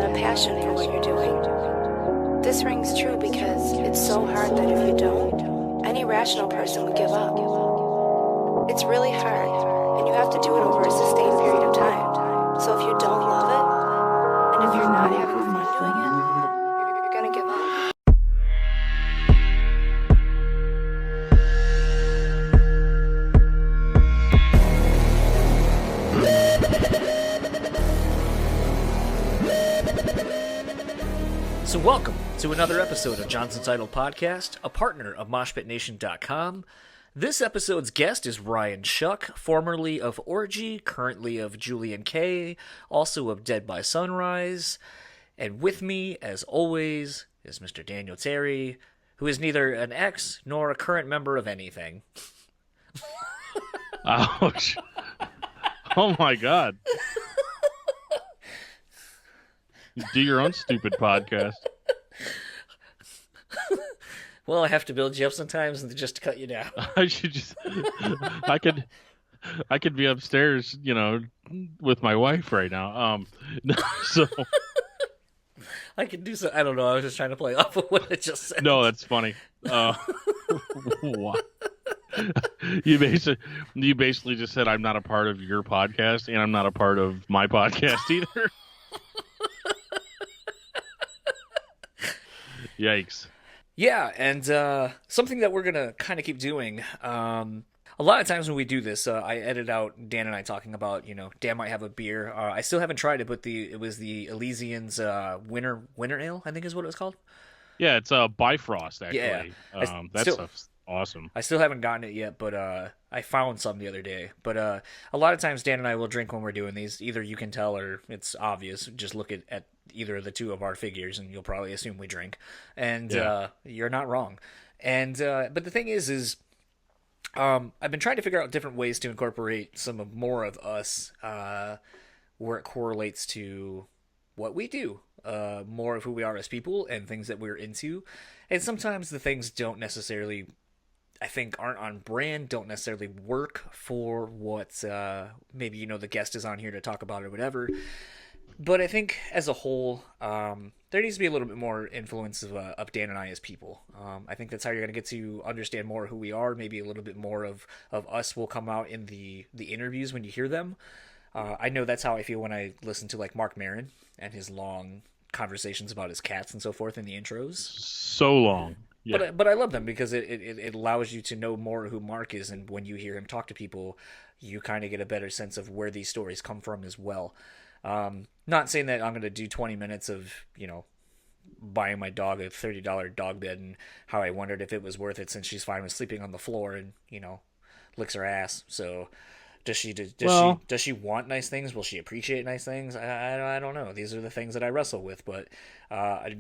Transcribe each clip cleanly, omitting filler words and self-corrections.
lot of passion for what you're doing. This rings true because it's so hard that if you don't, any rational person would give up. It's really hard, and you have to do it over a sustained period of time. So if you don't love it, and if you're not having fun doing it, you're gonna give up. So welcome to another episode of Jonsuntitledpod, a partner of MoshPitNation.com. This episode's guest is Ryan Shuck, formerly of Orgy, currently of Julien-K, also of Dead by Sunrise. And with me, as always, is Mr. Daniel Terry, who is neither an ex nor a current member of anything. Ouch. Oh my God. Do your own stupid podcast. Well, I have to build you up sometimes and just to cut you down. I should just I could be upstairs, with my wife right now. So I can do so. I don't know. I was just trying to play off of what I just said. no, that's funny. What? You basically just said I'm not a part of your podcast and I'm not a part of my podcast either. Yikes. Yeah, and something that we're going to kind of keep doing. A lot of times when we do this, I edit out Dan and I talking about, Dan might have a beer. I still haven't tried it, but it was the Elysian's Winter Ale, I think is what it was called. Yeah, it's Bifrost, actually. Yeah. That stuff's awesome. I still haven't gotten it yet, but I found some the other day. But a lot of times Dan and I will drink when we're doing these. Either you can tell or it's obvious. Just look at either of the two of our figures and you'll probably assume we drink. And you're not wrong. And but the thing is I've been trying to figure out different ways to incorporate more of us where it correlates to what we do. More of who we are as people and things that we're into. And sometimes the things don't necessarily, I think, aren't on brand, don't necessarily work for what maybe, the guest is on here to talk about or whatever. But I think as a whole, there needs to be a little bit more influence of Dan and I as people. I think that's how you're going to get to understand more who we are. Maybe a little bit more of us will come out in the interviews when you hear them. I know that's how I feel when I listen to like Mark Maron and his long conversations about his cats and so forth in the intros. So long. Yeah. But I love them because it allows you to know more who Mark is, and when you hear him talk to people, you kind of get a better sense of where these stories come from as well. Not saying that I'm going to do 20 minutes of, buying my dog a $30 dog bed and how I wondered if it was worth it since she's fine with sleeping on the floor and, licks her ass. So does she want nice things? Will she appreciate nice things? I don't know. These are the things that I wrestle with, but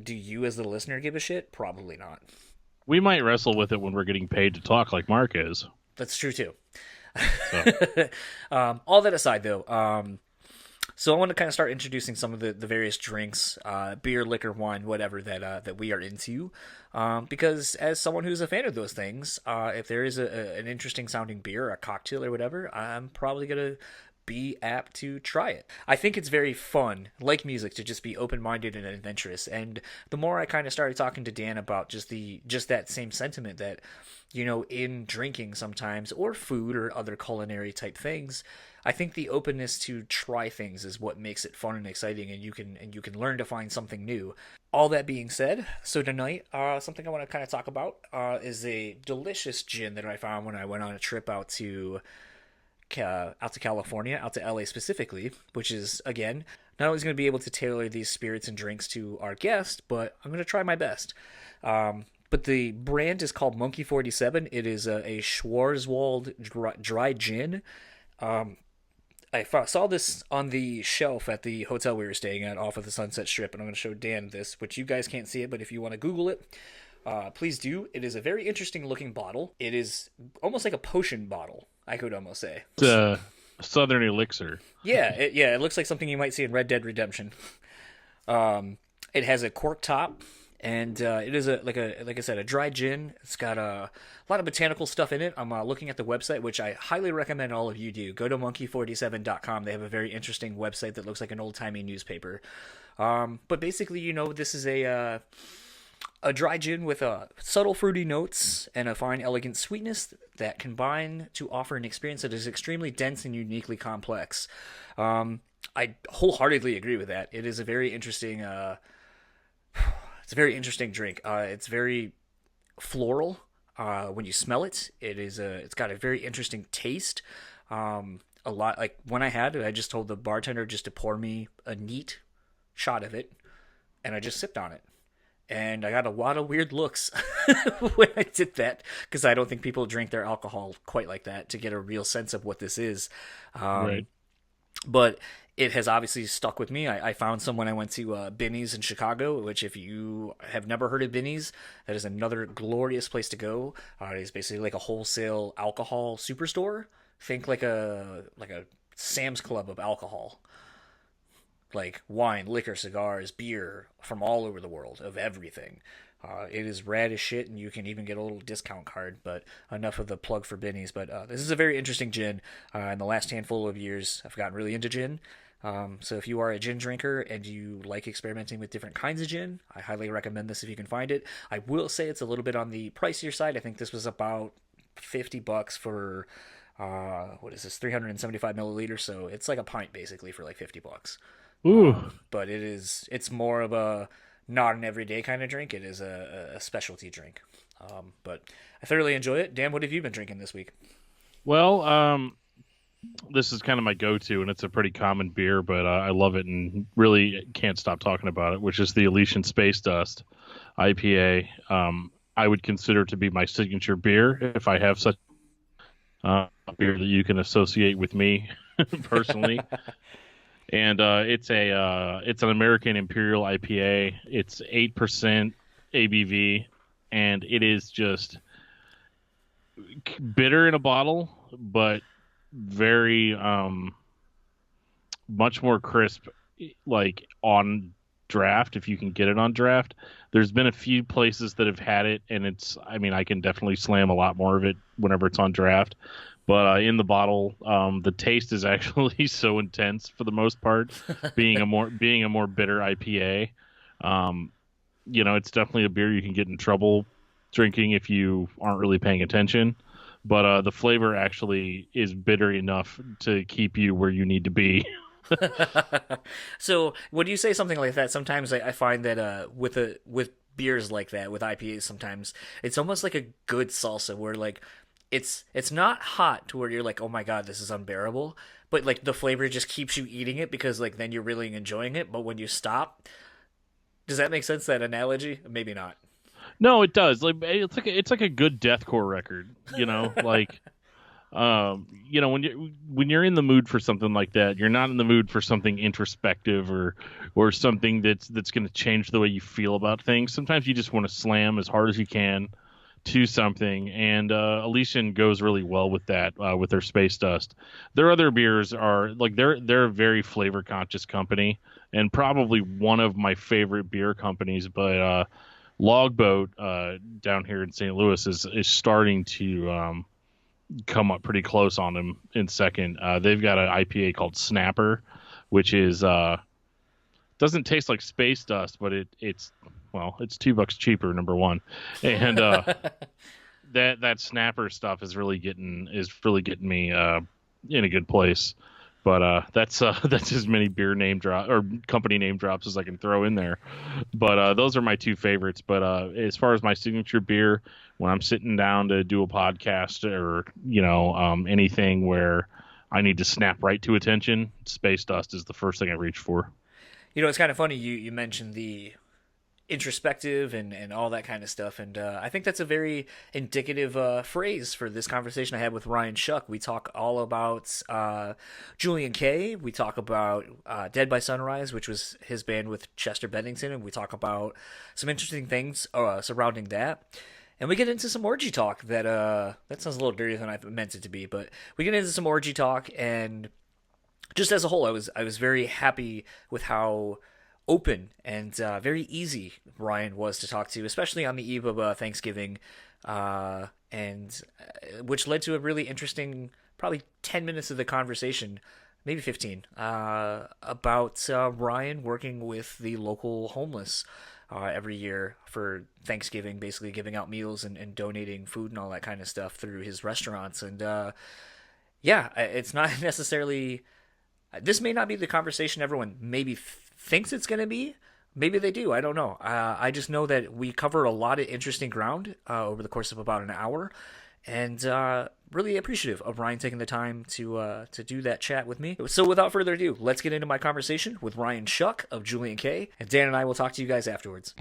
do you as the listener give a shit? Probably not. We might wrestle with it when we're getting paid to talk like Mark is. That's true too. So. All that aside though, so I want to kind of start introducing some of the various drinks, beer, liquor, wine, whatever that we are into, because as someone who's a fan of those things, if there is an interesting sounding beer, a cocktail or whatever, I'm probably going to be apt to try it. I think it's very fun, like music, to just be open-minded and adventurous, and the more I kind of started talking to Dan about just that same sentiment that, in drinking sometimes, or food or other culinary type things, I think the openness to try things is what makes it fun and exciting, and you can learn to find something new. All that being said, so tonight, something I want to kind of talk about is a delicious gin that I found when I went on a trip out to California, out to LA specifically, which is, again, not only going to be able to tailor these spirits and drinks to our guest, but I'm going to try my best. But the brand is called Monkey 47. It is a Schwarzwald dry gin. I saw this on the shelf at the hotel we were staying at off of the Sunset Strip, and I'm going to show Dan this, which you guys can't see it, but if you want to Google it, please do. It is a very interesting looking bottle. It is almost like a potion bottle, I could almost say. It's a Southern Elixir. Yeah, it looks like something you might see in Red Dead Redemption. It has a cork top, and it is like I said, a dry gin. It's got a lot of botanical stuff in it. I'm looking at the website, which I highly recommend all of you do. Go to monkey47.com. They have a very interesting website that looks like an old timey newspaper. But basically, this is a dry gin with subtle fruity notes and a fine, elegant sweetness that combine to offer an experience that is extremely dense and uniquely complex. I wholeheartedly agree with that. It is a very interesting. It's a very interesting drink. It's very floral. When you smell it, it's got a very interesting taste. A lot like when I had it, I just told the bartender just to pour me a neat shot of it, and I just sipped on it. And I got a lot of weird looks when I did that, because I don't think people drink their alcohol quite like that to get a real sense of what this is. Right. But it has obviously stuck with me. I found some when I went to Binny's in Chicago, which if you have never heard of Binny's, that is another glorious place to go. It is basically like a wholesale alcohol superstore. Think like a Sam's Club of alcohol. Like wine, liquor, cigars, beer from all over the world, of everything. It is rad as shit, and you can even get a little discount card, but enough of the plug for Binny's. But this is a very interesting gin. In the last handful of years, I've gotten really into gin. So if you are a gin drinker and you like experimenting with different kinds of gin, I highly recommend this if you can find it. I will say it's a little bit on the pricier side. I think this was about $50 for, what is this, 375 milliliters, so it's like a pint basically for like $50. Ooh. But it's more of a not an everyday kind of drink. It is a specialty drink. But I thoroughly enjoy it. Dan, what have you been drinking this week? Well, this is kind of my go-to, and it's a pretty common beer, but I love it and really can't stop talking about it, which is the Elysian Space Dust IPA. I would consider to be my signature beer if I have such a beer that you can associate with me personally. And it's an American Imperial IPA. It's 8% ABV, and it is just bitter in a bottle, but very much more crisp, like on draft, if you can get it on draft. There's been a few places that have had it, and I can definitely slam a lot more of it whenever it's on draft. But in the bottle, the taste is actually so intense for the most part, being a more bitter IPA. It's definitely a beer you can get in trouble drinking if you aren't really paying attention. But the flavor actually is bitter enough to keep you where you need to be. So when you say something like that, sometimes I find that with beers like that, with IPAs, sometimes it's almost like a good salsa where like it's not hot to where you're like, oh my god, this is unbearable, but like the flavor just keeps you eating it because like then you're really enjoying it. But when you stop, does that make sense, that analogy? Maybe not. No, it does. Like it's like a good deathcore record, like when you're in the mood for something like that, you're not in the mood for something introspective or something that's going to change the way you feel about things. Sometimes you just want to slam as hard as you can to something, and Elysian goes really well with that, with their Space Dust. Their other beers are like they're a very flavor conscious company, and probably one of my favorite beer companies. But Logboat down here in St. Louis is starting to come up pretty close on them in second. They've got an IPA called Snapper, which is doesn't taste like Space Dust, but it's $2 cheaper, number one, and that Snapper stuff is really getting me in a good place. But that's as many beer name drop or company name drops as I can throw in there. But those are my two favorites. But as far as my signature beer, when I'm sitting down to do a podcast or anything where I need to snap right to attention, Space Dust is the first thing I reach for. It's kind of funny you mentioned the introspective and all that kind of stuff, and I think that's a very indicative phrase for this conversation I had with Ryan Shuck. We talk all about Julien-K. We talk about Dead by Sunrise, which was his band with Chester Bennington, and we talk about some interesting things surrounding that. And we get into some orgy talk that sounds a little dirtier than I meant it to be, but we get into some orgy talk, and just as a whole, I was very happy with how open and very easy Ryan was to talk to, especially on the eve of Thanksgiving, and which led to a really interesting, probably 10 minutes of the conversation, maybe 15, about Ryan working with the local homeless every year for Thanksgiving, basically giving out meals and donating food and all that kind of stuff through his restaurants. And yeah, it's not necessarily, this may not be the conversation everyone maybe thinks it's going to be. Maybe they do. I don't know. I just know that we cover a lot of interesting ground over the course of about an hour, and really appreciative of Ryan taking the time to do that chat with me. So without further ado, let's get into my conversation with Ryan Shuck of Julien-K, and Dan and I will talk to you guys afterwards.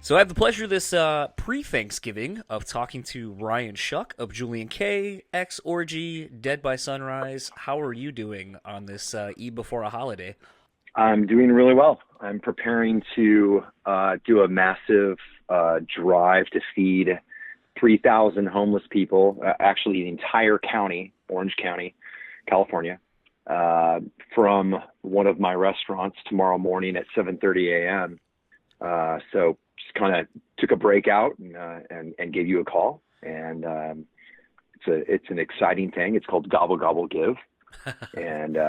So I have the pleasure this pre-Thanksgiving of talking to Ryan Shuck of Julien-K, Orgy, Dead by Sunrise. How are you doing on this eve before a holiday? I'm doing really well. I'm preparing to do a massive drive to feed 3,000 homeless people, actually the entire county, Orange County, California, from one of my restaurants tomorrow morning at 7:30 a.m. So just kind of took a break out and gave you a call. And it's an exciting thing. It's called Gobble Gobble Give. And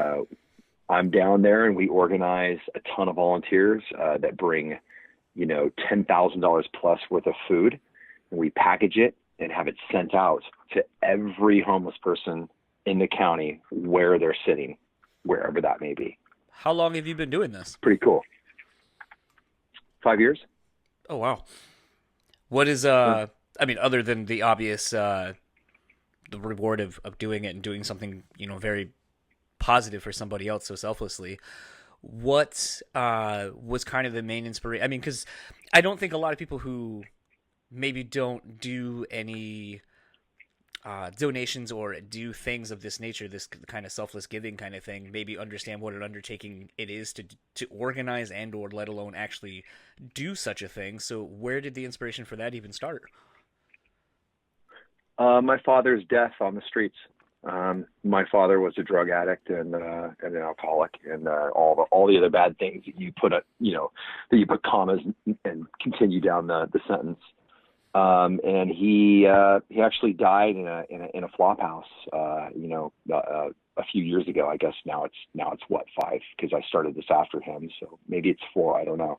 I'm down there, and we organize a ton of volunteers that bring, $10,000 plus worth of food. And we package it and have it sent out to every homeless person in the county where they're sitting, wherever that may be. How long have you been doing this? Pretty cool. 5 years. Oh, wow. What is, I mean, other than the obvious, the reward of doing it and doing something, very positive for somebody else so selflessly, what was kind of the main inspiration? I mean, because I don't think a lot of people who maybe don't do any donations or do things of this nature, this kind of selfless giving kind of thing, maybe understand what an undertaking it is to organize and or let alone actually do such a thing. So where did the inspiration for that even start? My father's death on the streets. My father was a drug addict and an alcoholic, and all the other bad things that you put that you put commas and continue down the sentence. And he actually died in a flop house, a few years ago. I guess now it's what, 5, because I started this after him. So maybe it's 4. I don't know.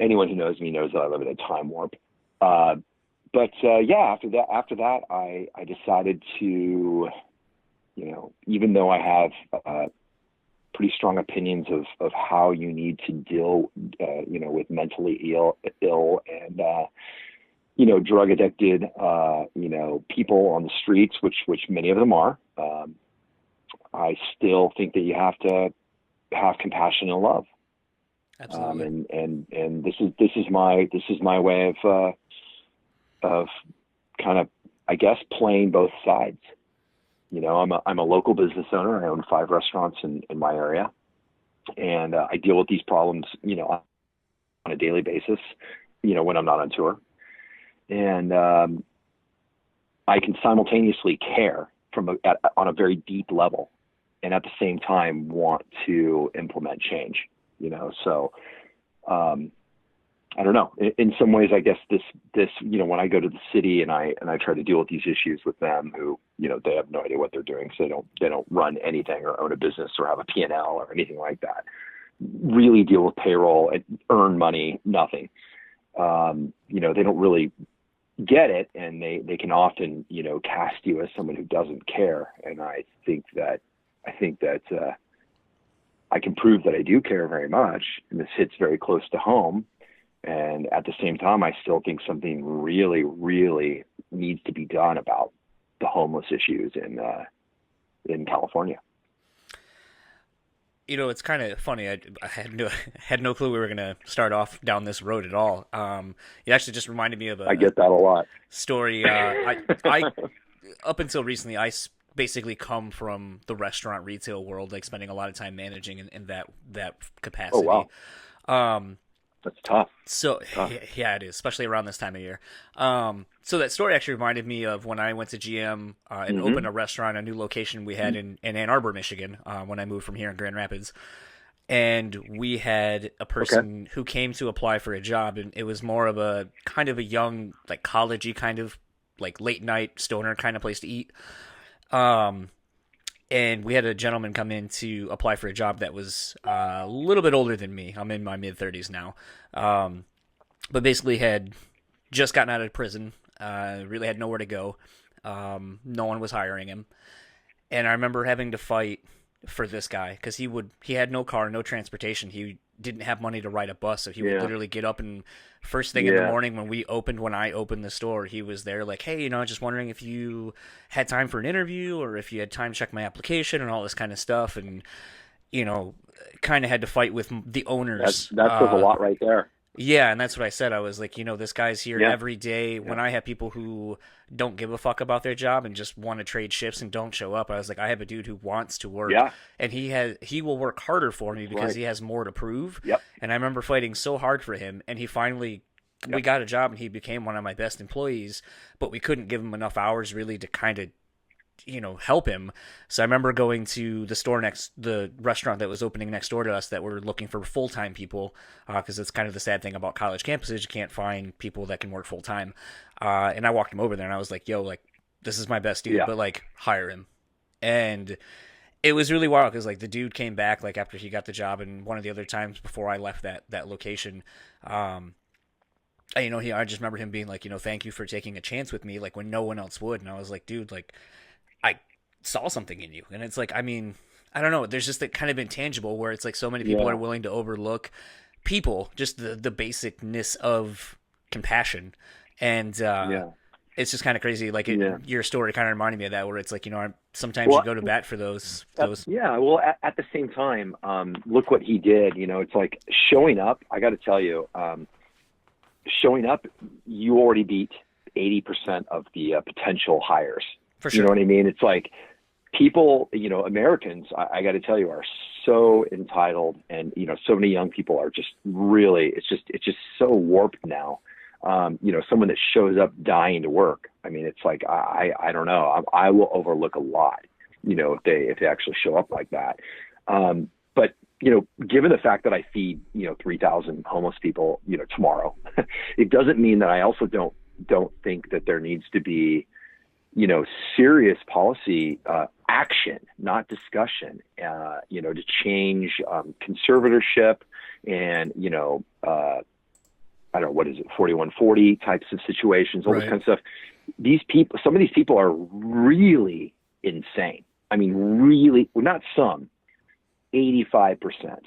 Anyone who knows me knows that I live in a time warp. But after that, I decided to, even though I have, pretty strong opinions of how you need to deal, with mentally ill and, drug addicted, people on the streets, which many of them are. I still think that you have to have compassion and love. Absolutely. And this is my way of kind of, I guess, playing both sides. I'm a local business owner. I own 5 restaurants in my area, and I deal with these problems, on a daily basis, when I'm not on tour. And I can simultaneously care on a very deep level, and at the same time want to implement change. So I don't know. In some ways, I guess this when I go to the city and I try to deal with these issues with them, who they have no idea what they're doing, so they don't run anything or own a business or have a P&L or anything like that. Really deal with payroll and earn money, nothing. They don't really get it, and they can often cast you as someone who doesn't care. And I think that I can prove that I do care very much, and this hits very close to home. And at the same time, I still think something really, really needs to be done about the homeless issues in California. It's kind of funny. I had no clue we were gonna start off down this road at all. It actually just reminded me of I get that a lot. story. I up until recently, basically come from the restaurant retail world, like spending a lot of time managing in that capacity. Oh wow. That's tough. So yeah, it is, especially around this time of year. So that story actually reminded me of when I went to GM and opened a restaurant, a new location we had in Ann Arbor, Michigan, when I moved from here in Grand Rapids. And we had a person who came to apply for a job, and it was more of a kind of a young, like collegey kind of like late night stoner kind of place to eat. And we had a gentleman come in to apply for a job that was a little bit older than me. I'm in my mid-30s now. But basically had just gotten out of prison, really had nowhere to go. No one was hiring him. And I remember having to fight for this guy because he had no car, no transportation. He didn't have money to ride a bus, so he would literally get up and first thing in the morning when I opened the store, he was there like, hey, just wondering if you had time for an interview or if you had time to check my application and all this kind of stuff. And, kind of had to fight with the owners. That says a lot right there. Yeah, and that's what I said. I was like, this guy's here every day. When I have people who don't give a fuck about their job and just want to trade shifts and don't show up, I was like, I have a dude who wants to work, and he will work harder for me because he has more to prove. Yep. And I remember fighting so hard for him, and he finally we got a job, and he became one of my best employees. But we couldn't give him enough hours really to kind of help him. So I remember going to the restaurant that was opening next door to us that were looking for full-time people, because it's kind of the sad thing about college campuses. You can't find people that can work full-time. And I walked him over there and I was like, yo, like, this is my best dude, but like, hire him. And it was really wild because like the dude came back like after he got the job, and one of the other times before I left that location, I just remember him being like, thank you for taking a chance with me, like when no one else would. And I was like, dude, like, I saw something in you. And it's like, I mean, I don't know. There's just that kind of intangible where it's like so many people are willing to overlook people, just the basicness of compassion. And it's just kind of crazy. Like your story kind of reminded me of that, where it's like, sometimes you go to bat for those. Yeah. Well, at the same time, look what he did. It's like showing up. I got to tell you, showing up, you already beat 80% of the potential hires. For sure. You know what I mean? It's like people, Americans, I got to tell you, are so entitled, and, so many young people are just really, it's just so warped now. Someone that shows up dying to work. I mean, it's like, I don't know. I will overlook a lot, if they actually show up like that. But, given the fact that I feed, 3,000 homeless people, tomorrow, it doesn't mean that I also don't think that there needs to be, serious policy action, not discussion, to change conservatorship and, I don't know, what is it, 4140 types of situations, all this kind of stuff. Some of these people are really insane. I mean, really, well, not some, 85%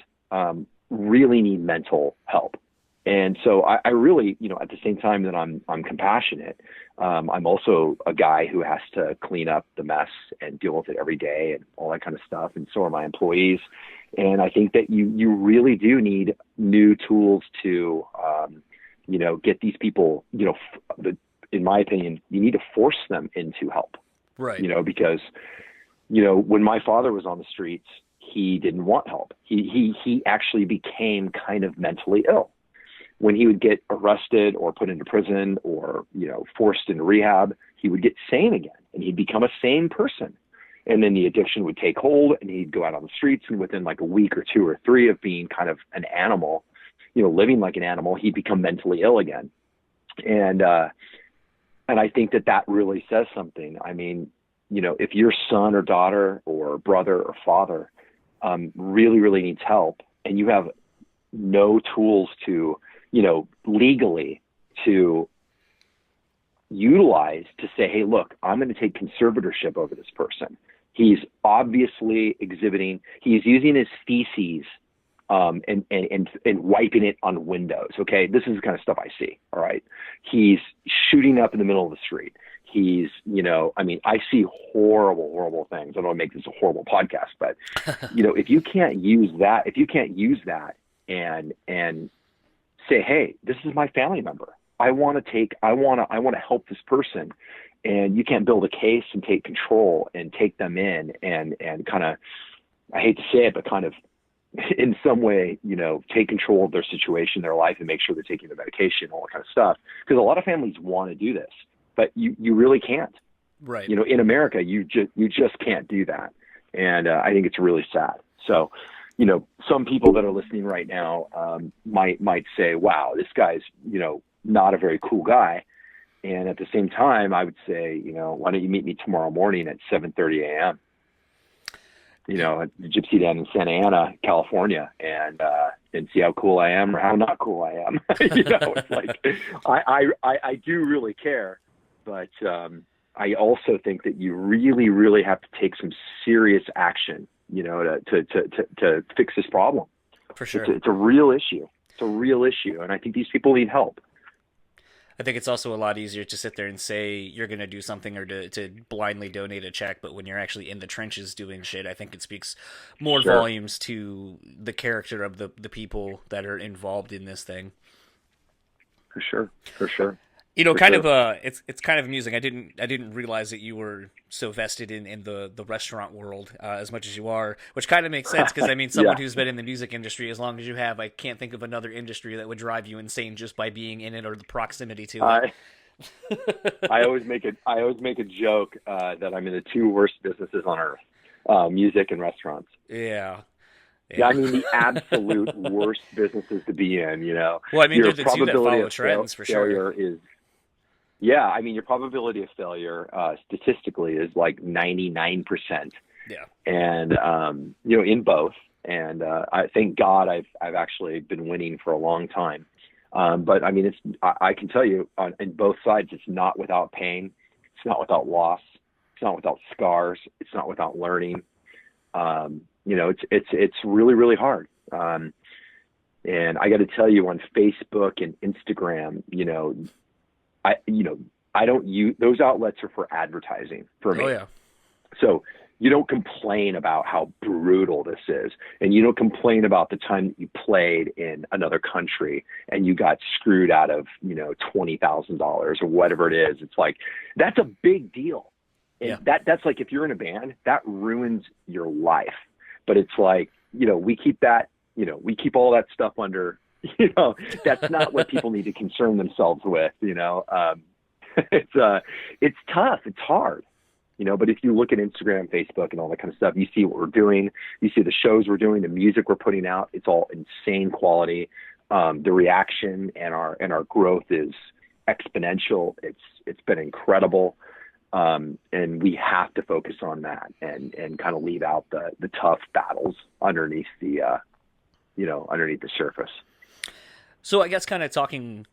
really need mental help. And so I really, at the same time that I'm compassionate, I'm also a guy who has to clean up the mess and deal with it every day and all that kind of stuff. And so are my employees. And I think that you really do need new tools to, get these people, in my opinion, you need to force them into help. Right. Because, when my father was on the streets, he didn't want help. He actually became kind of mentally ill. When he would get arrested or put into prison or, forced into rehab, he would get sane again and he'd become a sane person. And then the addiction would take hold and he'd go out on the streets, and within like a week or 2 or 3 of being kind of an animal, living like an animal, he'd become mentally ill again. And I think that really says something. I mean, if your son or daughter or brother or father really, really needs help, and you have no tools to, legally to utilize to say, hey, look, I'm going to take conservatorship over this person. He's obviously he's using his feces and wiping it on windows. Okay, this is the kind of stuff I see. All right, he's shooting up in the middle of the street. He's, I see horrible things. I don't want to make this a horrible podcast, but if you can't use that and say, hey, this is my family member. I want to help this person, and you can't build a case and take control and take them in and kind of, I hate to say it, but kind of in some way, take control of their situation, their life, and make sure they're taking the medication, all that kind of stuff. Because a lot of families want to do this, but you really can't. Right. In America, you just can't do that. And I think it's really sad. So, some people that are listening right now might say, wow, this guy's, not a very cool guy. And at the same time, I would say, why don't you meet me tomorrow morning at 7:30 a.m., at the Gypsy Den in Santa Ana, California, and see how cool I am or how not cool I am. It's like, I do really care, but I also think that you really, really have to take some serious action, to fix this problem. For sure. It's a real issue. It's a real issue. And I think these people need help. I think it's also a lot easier to sit there and say you're going to do something or to blindly donate a check, but when you're actually in the trenches doing shit, I think it speaks more volumes to the character of the people that are involved in this thing. For sure. It's kind of amusing. I didn't realize that you were so vested in the restaurant world as much as you are, which kind of makes sense because someone who's been in the music industry as long as you have, I can't think of another industry that would drive you insane just by being in it or the proximity to it. I always make a joke that I'm in the two worst businesses on earth: music and restaurants. Yeah. Yeah, the absolute worst businesses to be in. Well, they're the two that follow trends for sure. Your probability of failure statistically is like 99%. Yeah. And in both. And I thank God I've actually been winning for a long time. But I can tell you in both sides, it's not without pain. It's not without loss. It's not without scars. It's not without learning. It's really, really hard. And I got to tell you, on Facebook and Instagram, I don't use those outlets are for advertising for me. Oh yeah. So you don't complain about how brutal this is, and you don't complain about the time that you played in another country and you got screwed out of $20,000 or whatever it is. It's like that's a big deal. And that's like if you're in a band, that ruins your life. But it's like we keep that we keep all that stuff under. That's not what people need to concern themselves with. It's tough. It's hard. But if you look at Instagram, Facebook, and all that kind of stuff, you see what we're doing. You see the shows we're doing, the music we're putting out. It's all insane quality. The reaction and our growth is exponential. It's been incredible. And we have to focus on that and kind of leave out the tough battles underneath the surface. So I guess kind of talking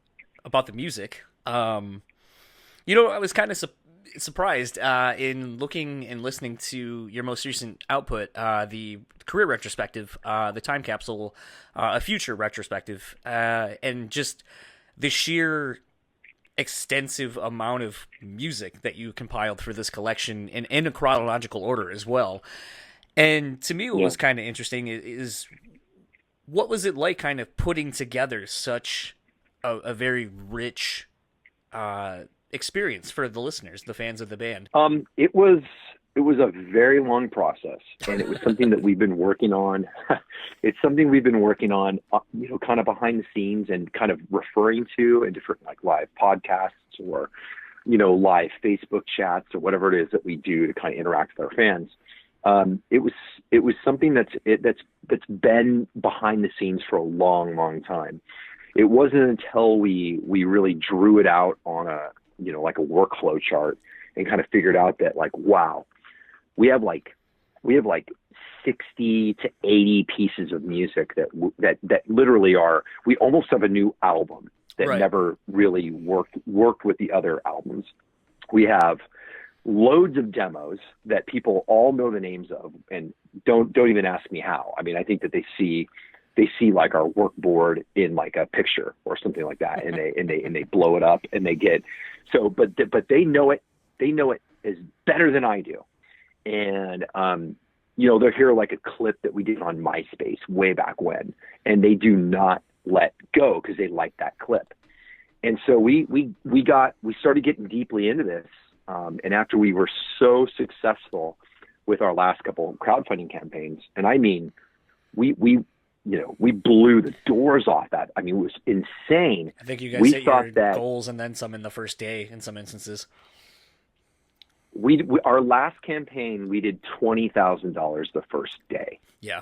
about the music, I was kind of surprised in looking and listening to your most recent output, the career retrospective, the time capsule, a future retrospective, and just the sheer extensive amount of music that you compiled for this collection in a chronological order as well. And to me, what was kind of interesting is what was it like kind of putting together such a very rich experience for the listeners, the fans of the band? It was a very long process, and it was something that we've been working on. It's something we've been working on, kind of behind the scenes and kind of referring to in different like live podcasts or, live Facebook chats or whatever it is that we do to kind of interact with our fans. It was something that's been behind the scenes for a long, long time. It wasn't until we really drew it out on a, like a workflow chart and kind of figured out that like, wow, we have like 60 to 80 pieces of music that literally we almost have a new album that never really worked with the other albums. We have loads of demos that people all know the names of and don't even ask me how. I think that they see they see like our work board in like a picture or something like that, and they blow it up, and they get so. But they know it. They know it as better than I do, and they'll hear like a clip that we did on MySpace way back when, and they do not let go because they like that clip. And so we started getting deeply into this, and after we were so successful with our last couple crowdfunding campaigns, and I mean, we blew the doors off that. I mean, it was insane. I think you guys hit your goals and then some in the first day in some instances. Our last campaign, we did $20,000 the first day. Yeah.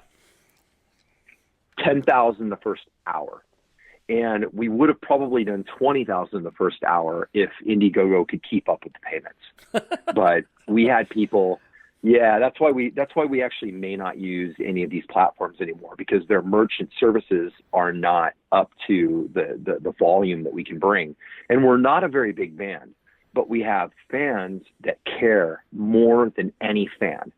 10,000 the first hour. And we would have probably done 20,000 the first hour if Indiegogo could keep up with the payments. But we had people, that's why we actually may not use any of these platforms anymore, because their merchant services are not up to the volume that we can bring. And we're not a very big band, but we have fans that care more than any fan.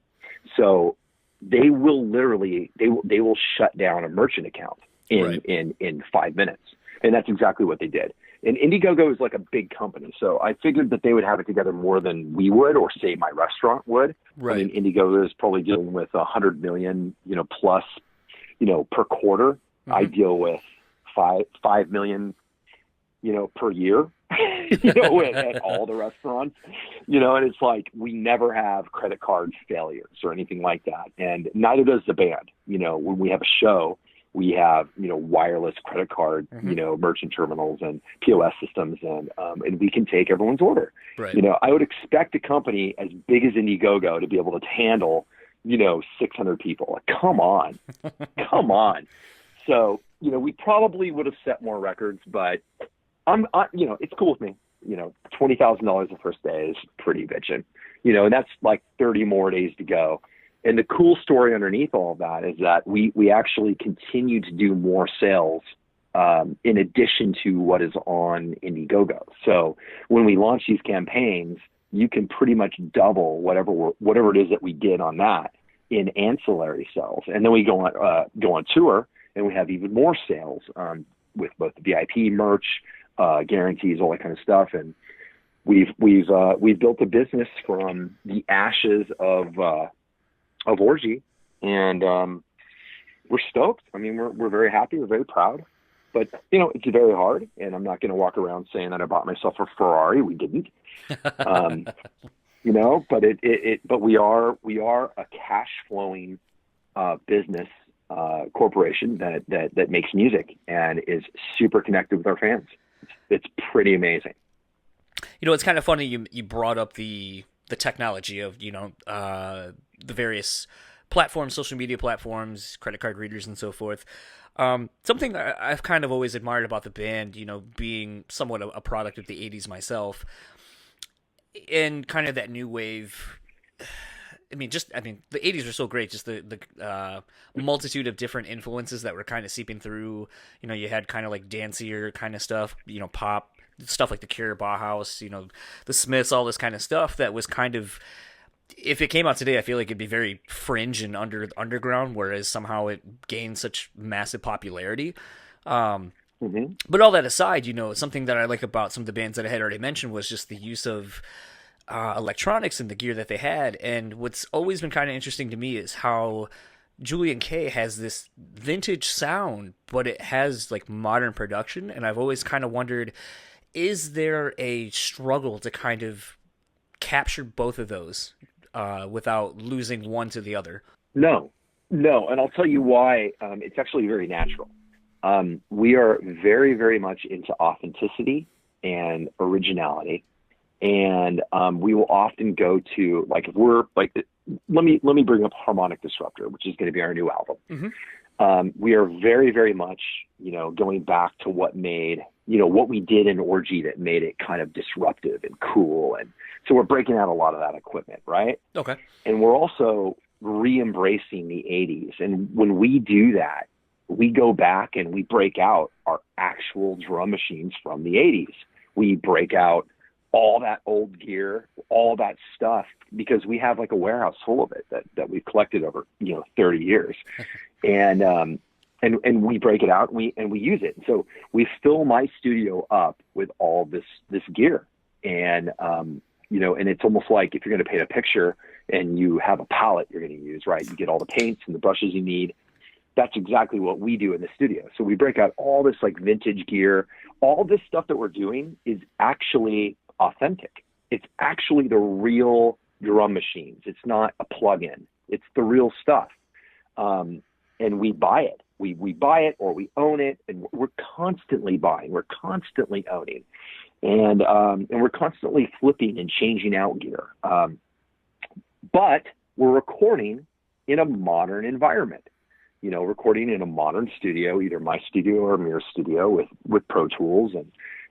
So they will literally, they will shut down a merchant account in 5 minutes. And that's exactly what they did. And Indiegogo is like a big company. So I figured that they would have it together more than we would, or say my restaurant would. Right. I mean, Indiegogo is probably dealing with 100 million, plus, per quarter. Mm-hmm. I deal with 5 million, per year, at all the restaurants, and it's like, we never have credit card failures or anything like that. And neither does the band. When we have a show, we have, wireless credit card, merchant terminals and POS systems, and we can take everyone's order. Right. I would expect a company as big as Indiegogo to be able to handle, 600 people. Like, come on. So, we probably would have set more records, but it's cool with me. $20,000 the first day is pretty bitchin', and that's like 30 more days to go. And the cool story underneath all of that is that we actually continue to do more sales in addition to what is on Indiegogo. So when we launch these campaigns, you can pretty much double whatever it is that we did on that in ancillary sales. And then we go on tour, and we have even more sales with both the VIP merch, guarantees, all that kind of stuff. And we've built a business from the ashes of Orgy, and we're stoked. I mean, we're very happy. We're very proud, but it's very hard. And I'm not going to walk around saying that I bought myself a Ferrari. We didn't, but we are a cash flowing business corporation that makes music and is super connected with our fans. It's pretty amazing. It's kind of funny you brought up the technology of the various platforms, social media platforms, credit card readers, and so forth. Something I've kind of always admired about the band, being somewhat a product of the 80s myself, and kind of that new wave. The 80s were so great, just the multitude of different influences that were kind of seeping through. You had kind of like dancier kind of stuff, pop, stuff like The Cure, Bauhaus, the Smiths, all this kind of stuff that was kind of, if it came out today, I feel like it'd be very fringe and underground, whereas somehow it gained such massive popularity. But all that aside, something that I like about some of the bands that I had already mentioned was just the use of electronics and the gear that they had. And what's always been kind of interesting to me is how Julien-K has this vintage sound, but it has like modern production. And I've always kind of wondered, is there a struggle to kind of capture both of those without losing one to the other? No. And I'll tell you why. It's actually very natural. We are very, very much into authenticity and originality. And we will often go to, like, if we're like, let me bring up Harmonic Disruptor, which is going to be our new album. Mm-hmm. We are very, very much, going back to what made, what we did in Orgy that made it kind of disruptive and cool. And so we're breaking out a lot of that equipment, right? Okay. And we're also re-embracing the 80s. And when we do that, we go back and we break out our actual drum machines from the 80s. We break out all that old gear, all that stuff, because we have like a warehouse full of it that we've collected over, 30 years. And and we break it out and we use it. So we fill my studio up with all this gear. And, and it's almost like if you're going to paint a picture and you have a palette you're going to use, right? You get all the paints and the brushes you need. That's exactly what we do in the studio. So we break out all this like vintage gear. All this stuff that we're doing is actually authentic. It's actually the real drum machines. It's not a plug-in. It's the real stuff. And we buy it. We buy it or we own it, and we're constantly buying. We're constantly owning, and we're constantly flipping and changing out gear. But we're recording in a modern environment. Recording in a modern studio, either my studio or Mirror Studio with Pro Tools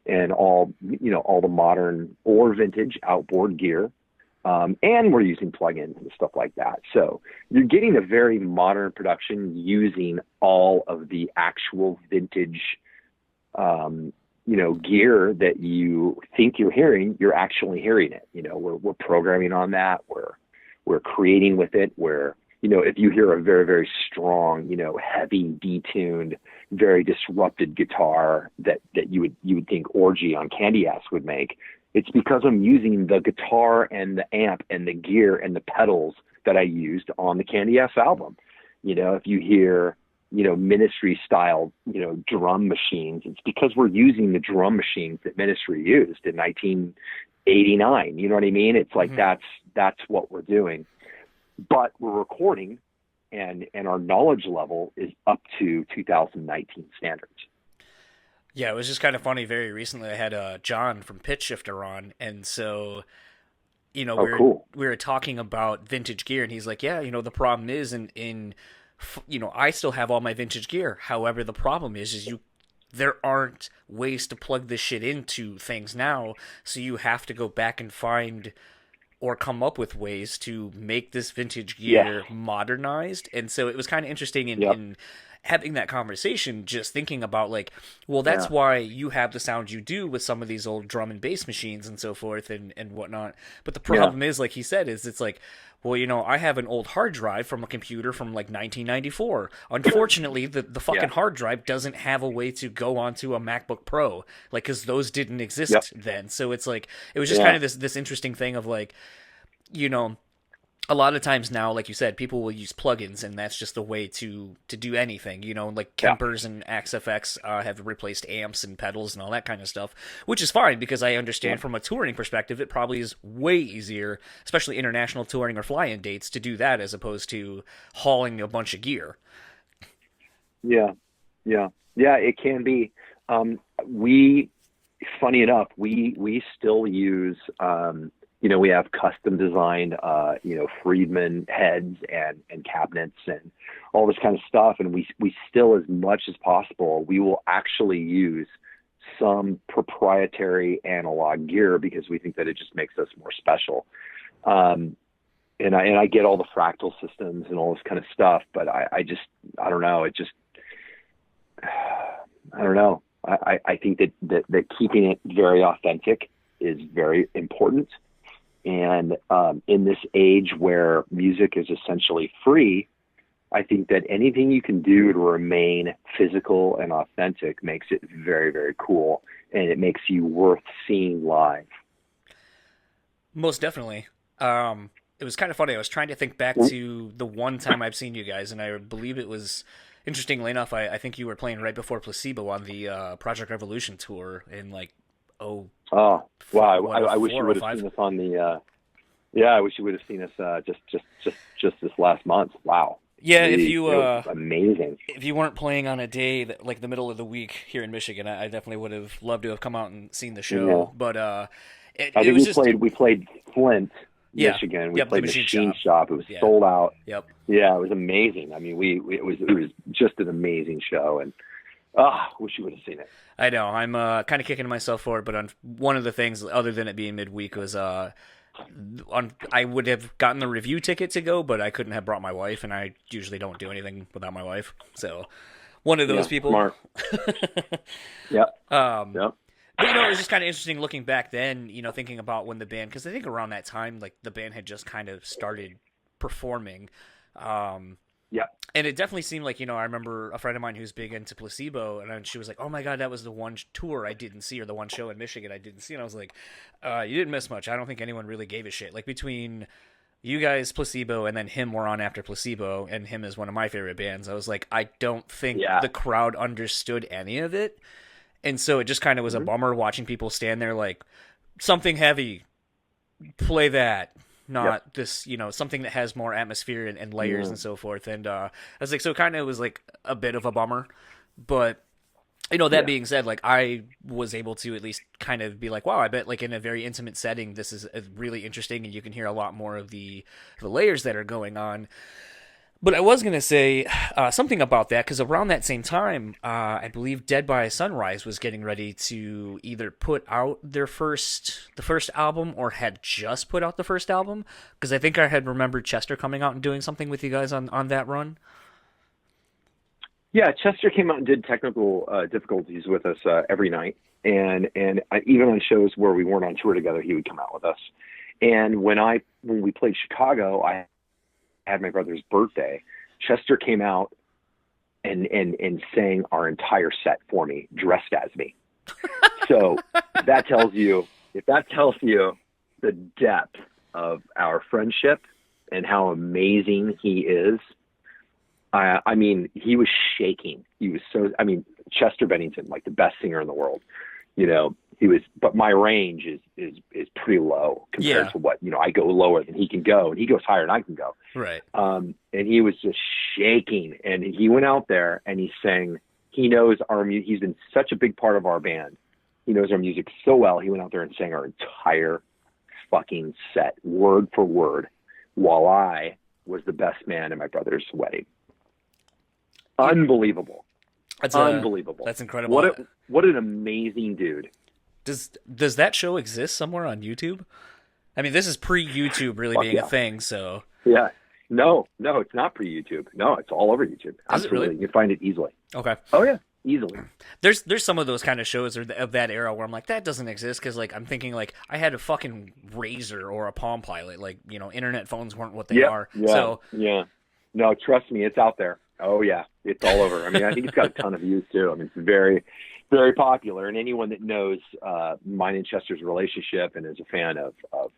and all the modern or vintage outboard gear. And we're using plugins and stuff like that. So you're getting a very modern production using all of the actual vintage, gear that you think you're hearing. You're actually hearing it. We're programming on that. We're creating with it. If you hear a very, very strong, heavy, detuned, very disrupted guitar that you would think Orgy on Candy Ass would make, it's because I'm using the guitar and the amp and the gear and the pedals that I used on the Candy Ass album. If you hear, Ministry style, drum machines, it's because we're using the drum machines that Ministry used in 1989. You know what I mean? It's like, that's what we're doing. But we're recording, and our knowledge level is up to 2019 standards. Yeah, it was just kind of funny. Very recently, I had John from Pitch Shifter on, and so, Cool. we were talking about vintage gear, and he's like, yeah, the problem is I still have all my vintage gear. However, the problem is there aren't ways to plug this shit into things now, so you have to go back and find or come up with ways to make this vintage gear modernized. And so it was kind of interesting in having that conversation, just thinking about like, well, that's why you have the sound you do with some of these old drum and bass machines and so forth and whatnot. But the problem is, like he said, is it's like, well, I have an old hard drive from a computer from like 1994. Unfortunately, the fucking hard drive doesn't have a way to go onto a MacBook Pro, like, because those didn't exist then. So it's like, it was just kind of this interesting thing of like, a lot of times now, like you said, people will use plugins, and that's just the way to do anything. Like Kempers and AXFX have replaced amps and pedals and all that kind of stuff, which is fine because I understand from a touring perspective, it probably is way easier, especially international touring or fly-in dates, to do that as opposed to hauling a bunch of gear. Yeah, it can be. Funny enough, we still use. We have custom designed, Friedman heads and cabinets and all this kind of stuff. And we still, as much as possible, we will actually use some proprietary analog gear because we think that it just makes us more special. And I get all the fractal systems and all this kind of stuff, but I don't know. I don't know. I think that keeping it very authentic is very important. And in this age where music is essentially free, I think that anything you can do to remain physical and authentic makes it very, very cool, and it makes you worth seeing live. Most definitely. It was kind of funny. I was trying to think back to the one time I've seen you guys, and I believe it was, interestingly enough, I think you were playing right before Placebo on the Project Revolution tour in like, wow! I wish you would have seen us on the. I wish you would have seen us just this last month. Wow. Yeah, if you amazing. If you weren't playing on a day that, like the middle of the week here in Michigan, I definitely would have loved to have come out and seen the show. Yeah. But we played Flint, Michigan. We played the Machine Shop. It was sold out. Yep. Yeah, it was amazing. I mean, it was just an amazing show, and wish you would have seen it. I know. I'm kind of kicking myself for it, but on one of the things, other than it being midweek, was I would have gotten the review ticket to go, but I couldn't have brought my wife, and I usually don't do anything without my wife. So one of those people. Smart. Yep. But it was just kind of interesting looking back then, thinking about when the band, because I think around that time, like the band had just kind of started performing. And it definitely seemed like, I remember a friend of mine who's big into Placebo, and she was like, "Oh my God, that was the one tour I didn't see, or the one show in Michigan I didn't see." And I was like, "You didn't miss much. I don't think anyone really gave a shit. Like between you guys, Placebo, and then him were on after Placebo, and him is one of my favorite bands. I was like, I don't think the crowd understood any of it, and so it just kind of was a bummer watching people stand there like, something heavy, play that." Not this, something that has more atmosphere and layers and so forth. And I was like, so kind of was like a bit of a bummer. But, that being said, like I was able to at least kind of be like, wow, I bet like in a very intimate setting, this is really interesting and you can hear a lot more of the layers that are going on. But I was going to say something about that, because around that same time, I believe Dead by Sunrise was getting ready to either put out the first album or had just put out the first album, because I think I had remembered Chester coming out and doing something with you guys on that run. Yeah, Chester came out and did technical difficulties with us every night. And even on shows where we weren't on tour together, he would come out with us. And when we played Chicago, I had my brother's birthday. Chester came out and sang our entire set for me, dressed as me. So if that tells you the depth of our friendship and how amazing he is. I mean, he was shaking. He was Chester Bennington, like the best singer in the world. But my range is pretty low compared to what, I go lower than he can go, and he goes higher than I can go. Right. And he was just shaking, and he went out there and he sang. He knows our music. He's been such a big part of our band. He knows our music so well. He went out there and sang our entire fucking set, word for word, while I was the best man at my brother's wedding. Unbelievable. Unbelievable. That's incredible. What an amazing dude. Does that show exist somewhere on YouTube? I mean, this is pre-YouTube really being a thing, so. Yeah. No, it's not pre-YouTube. No, it's all over YouTube. Is it really? You can find it easily. Okay. Oh, yeah. Easily. There's some of those kind of shows of that era where I'm like, that doesn't exist, because like I'm thinking like I had a fucking Razor or a Palm Pilot, like, internet phones weren't what they are. Yeah. So yeah. No, trust me, it's out there. Oh yeah, it's all over. I mean, I think it's got a ton of views too. I mean, it's very, very popular, and anyone that knows mine and Chester's relationship and is a fan of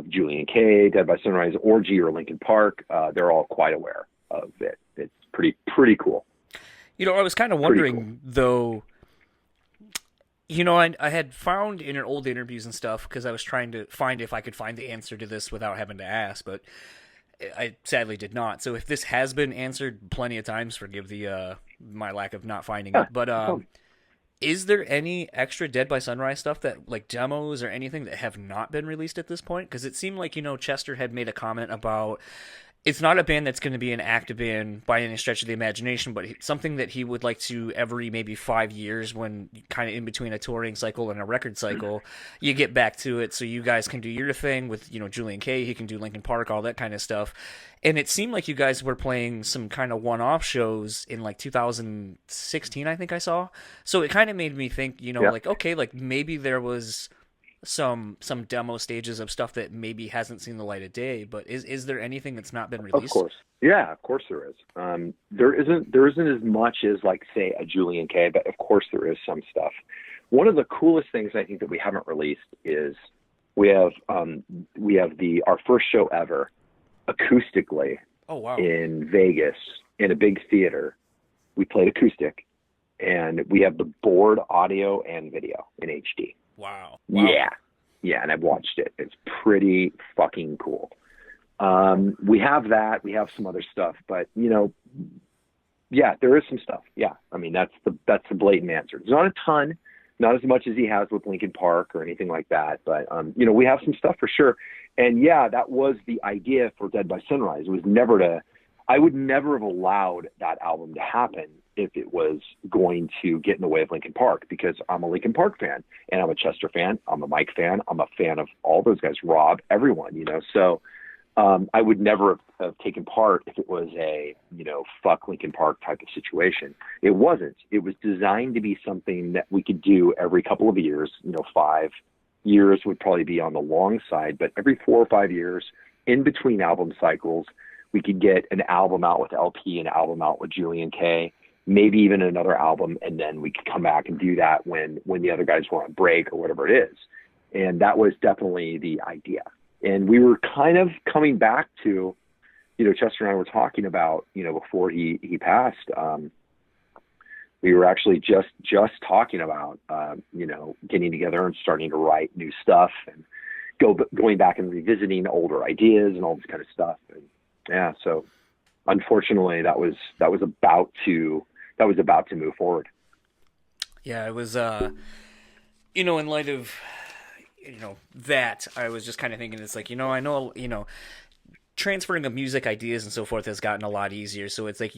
Julien-K, Dead by Sunrise, Orgy, or Linkin Park, they're all quite aware of it. It's pretty cool. I was kind of wondering though. I had found in old interviews and stuff, because I was trying to find if I could find the answer to this without having to ask, but I sadly did not. So if this has been answered plenty of times, forgive the my lack of not finding it. But is there any extra Dead by Sunrise stuff, that like demos or anything, that have not been released at this point? Because it seemed like Chester had made a comment about it's not a band that's going to be an active band by any stretch of the imagination, but something that he would like to every maybe 5 years, when kind of in between a touring cycle and a record cycle, you get back to it so you guys can do your thing with, Julien-K, he can do Linkin Park, all that kind of stuff. And it seemed like you guys were playing some kind of one-off shows in like 2016, I think I saw. So it kind of made me think, like, okay, like maybe there was some demo stages of stuff that maybe hasn't seen the light of day, but is there anything that's not been released? Of course. Yeah, of course there is. There isn't as much as like, say, a Julien-K, but of course there is some stuff. One of the coolest things I think that we haven't released is we have our first show ever acoustically. Oh, wow. In Vegas in a big theater. We played acoustic, and we have the board audio and video in HD. Wow. Yeah, and I've watched it. It's pretty fucking cool. We have that. We have some other stuff, but yeah, there is some stuff. Yeah, I mean that's the blatant answer. There's not a ton, not as much as he has with Linkin Park or anything like that, but we have some stuff for sure. And yeah, that was the idea for Dead by Sunrise. It was I would never have allowed that album to happen if it was going to get in the way of Linkin Park, because I'm a Linkin Park fan, and I'm a Chester fan, I'm a Mike fan, I'm a fan of all those guys, Rob, everyone, so I would never have taken part if it was a, fuck Linkin Park type of situation. It wasn't. It was designed to be something that we could do every couple of years. 5 years would probably be on the long side, but every 4 or 5 years, in between album cycles, could get an album out with LP, an album out with Julien-K, maybe even another album, and then we could come back and do that when the other guys were on break or whatever it is. And that was definitely the idea. And we were kind of coming back to, Chester and I were talking about, before he passed, we were actually just talking about, getting together and starting to write new stuff and going back and revisiting older ideas and all this kind of stuff. And yeah, so unfortunately that was about to move forward. Yeah, it was, in light of, that, I was just kind of thinking, it's like, I know, transferring of music ideas and so forth has gotten a lot easier. So it's like,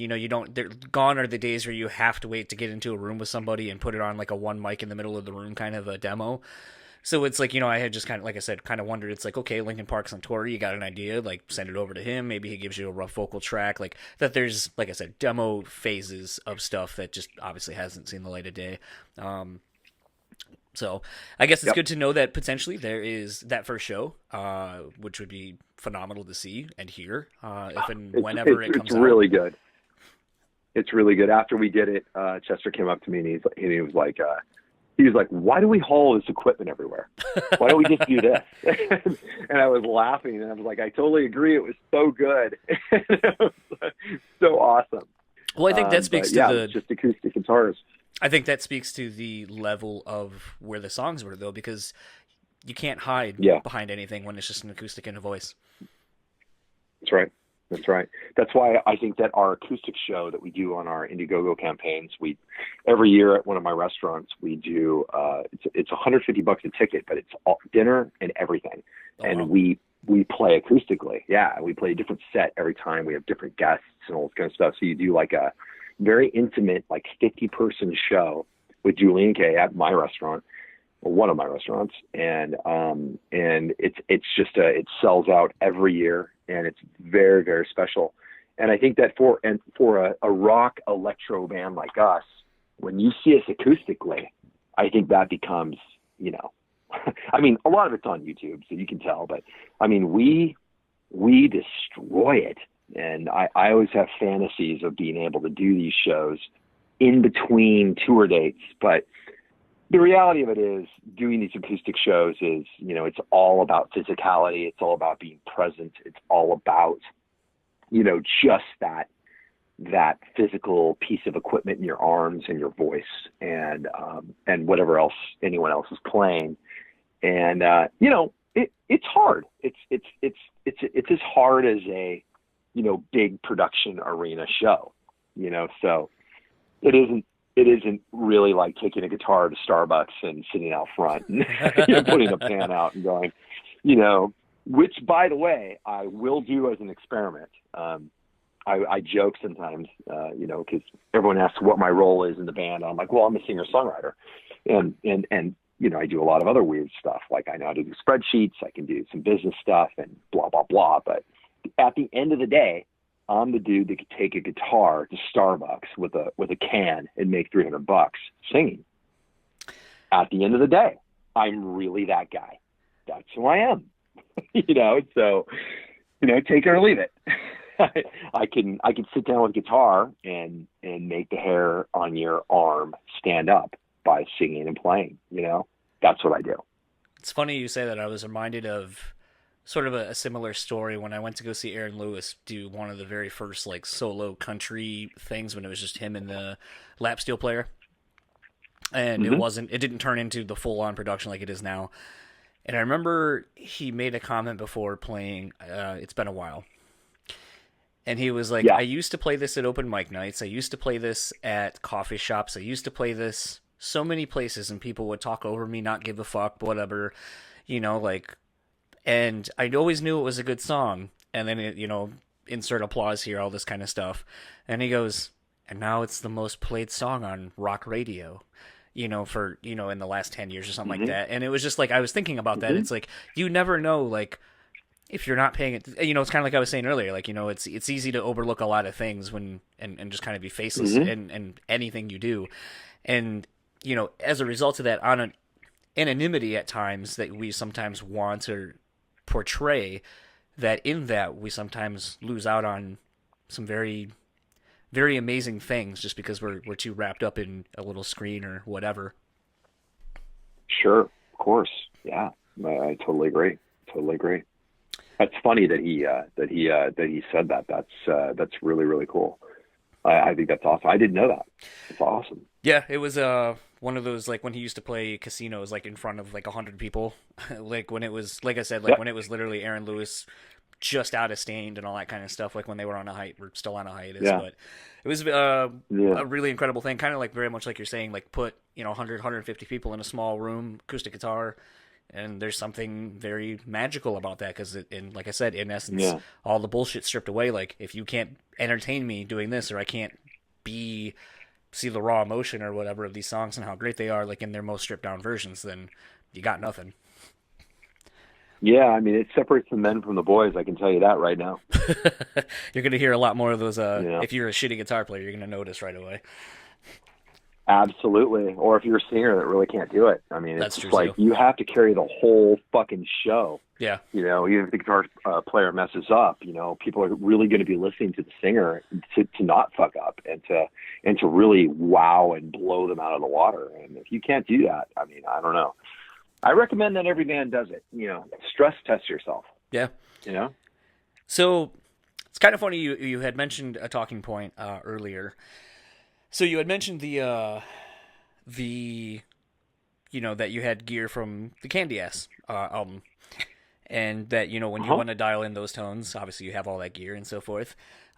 gone are the days where you have to wait to get into a room with somebody and put it on like a one mic in the middle of the room kind of a demo. So it's like, I had just kind of, like I said, kind of wondered, it's like, okay, Linkin Park's on tour, you got an idea, like send it over to him. Maybe he gives you a rough vocal track, like that. There's, like I said, demo phases of stuff that just obviously hasn't seen the light of day. So I guess it's good to know that potentially there is that first show, which would be phenomenal to see and hear if and whenever it comes out. It's really good. It's really good. After we did it, Chester came up to me and he was like, why do we haul this equipment everywhere? Why don't we just do this? And I was laughing and I was like, I totally agree. It was so good. It was so awesome. Well, I think that speaks to just acoustic guitars. I think that speaks to the level of where the songs were, though, because you can't hide behind anything when it's just an acoustic and a voice. That's right. That's why I think that our acoustic show that we do on our Indiegogo campaigns, every year at one of my restaurants, we do, it's $150 a ticket, but it's all dinner and everything. Oh, and wow. we play acoustically. Yeah. We play a different set every time. We have different guests and all this kind of stuff. So you do like a very intimate, like 50-person show with Julien-K at my restaurant, or one of my restaurants. And it's just it sells out every year. And it's very, very special. And I think that for a rock electro band like us, when you see us acoustically, I think that becomes, I mean, a lot of it's on YouTube, so you can tell, but I mean, we destroy it. And I always have fantasies of being able to do these shows in between tour dates. But the reality of it is, doing these acoustic shows is, it's all about physicality. It's all about being present. It's all about, just that physical piece of equipment in your arms and your voice and whatever else anyone else is playing. And, it's hard. It's as hard as a, big production arena show, so it isn't really like taking a guitar to Starbucks and sitting out front and putting a pan out and going, which, by the way, I will do as an experiment. I joke sometimes, because everyone asks what my role is in the band. I'm like, well, I'm a singer-songwriter. And I do a lot of other weird stuff. Like I know how to do spreadsheets. I can do some business stuff and blah, blah, blah. But at the end of the day, I'm the dude that could take a guitar to Starbucks with a can and make $300 singing. At the end of the day, I'm really that guy. That's who I am. So, take it or leave it. I can sit down with guitar and make the hair on your arm stand up by singing and playing. That's what I do. It's funny you say that. I was reminded of sort of a similar story when I went to go see Aaron Lewis do one of the very first like solo country things when it was just him and the lap steel player. And it didn't turn into the full on production like it is now. And I remember he made a comment before playing, It's Been a While. And he was like, I used to play this at open mic nights. I used to play this at coffee shops. I used to play this so many places and people would talk over me, not give a fuck, whatever, and I always knew it was a good song. And then, insert applause here, all this kind of stuff. And he goes, and now it's the most played song on rock radio, for, in the last 10 years or something like that. And it was just like, I was thinking about that. It's like, you never know, like, if you're not paying it, it's kind of like I was saying earlier, like, it's easy to overlook a lot of things and just kind of be faceless in anything you do. And, as a result of that, on an anonymity at times that we sometimes want or portray, that in that we sometimes lose out on some very, very amazing things just because we're too wrapped up in a little screen or whatever. Sure, of course, yeah, I totally agree. Totally agree. That's funny that he said that. That's really, really cool. I think that's awesome. I didn't know that. It's awesome. Yeah, it was one of those, like, when he used to play casinos, like, in front of, like, 100 people. Like, when it was, like I said, like, when it was literally Aaron Lewis just out of Stained and all that kind of stuff, like, when they were on a we're still on a hiatus. Yeah. But it was a really incredible thing, kind of like, very much like you're saying, like, put, 100, 150 people in a small room, acoustic guitar, and there's something very magical about that, because, like I said, in essence, all the bullshit stripped away. Like, if you can't entertain me doing this, or I can't see the raw emotion or whatever of these songs and how great they are, like, in their most stripped down versions, then you got nothing. Yeah, I mean, it separates the men from the boys. I can tell you that right now. You're going to hear a lot more of those. If you're a shitty guitar player, you're going to notice right away. Absolutely. Or if you're a singer that really can't do it. I mean, That's it's true, like too. you have to carry the whole fucking show. Yeah. Even if the guitar player messes up, people are really going to be listening to the singer to not fuck up and to really wow and blow them out of the water. And if you can't do that, I mean, I don't know. I recommend that every band does it. Stress test yourself. Yeah. So it's kind of funny. You had mentioned a talking point earlier. So you had mentioned the that you had gear from the Candy Ass album, and that when you want to dial in those tones, obviously you have all that gear and so forth.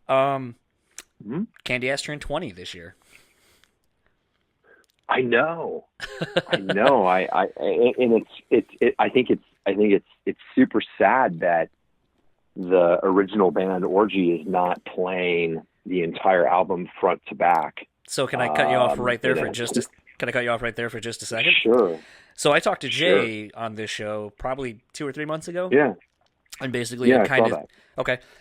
Candy Ass turned 20 this year. I know. I think it's super sad that the original band Orgy is not playing the entire album front to back. So can I cut you off right there for just a second? Sure. So I talked to Chae on this show probably 2 or 3 months ago. Yeah. And basically I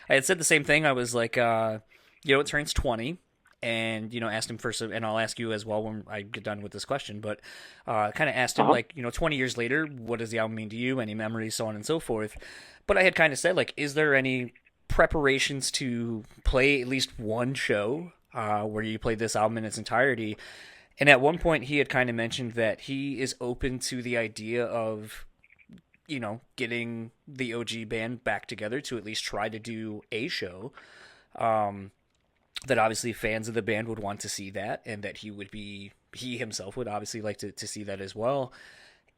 had said the same thing. I was like, it turns 20, and asked him first, and I'll ask you as well when I get done with this question. But kind of asked him 20 years later, what does the album mean to you? Any memories, so on and so forth. But I had kind of said, like, is there any preparations to play at least one show where you played this album in its entirety? And at one point he had kind of mentioned that he is open to the idea of, getting the OG band back together to at least try to do a show. That obviously fans of the band would want to see that, and that he himself would obviously like to see that as well.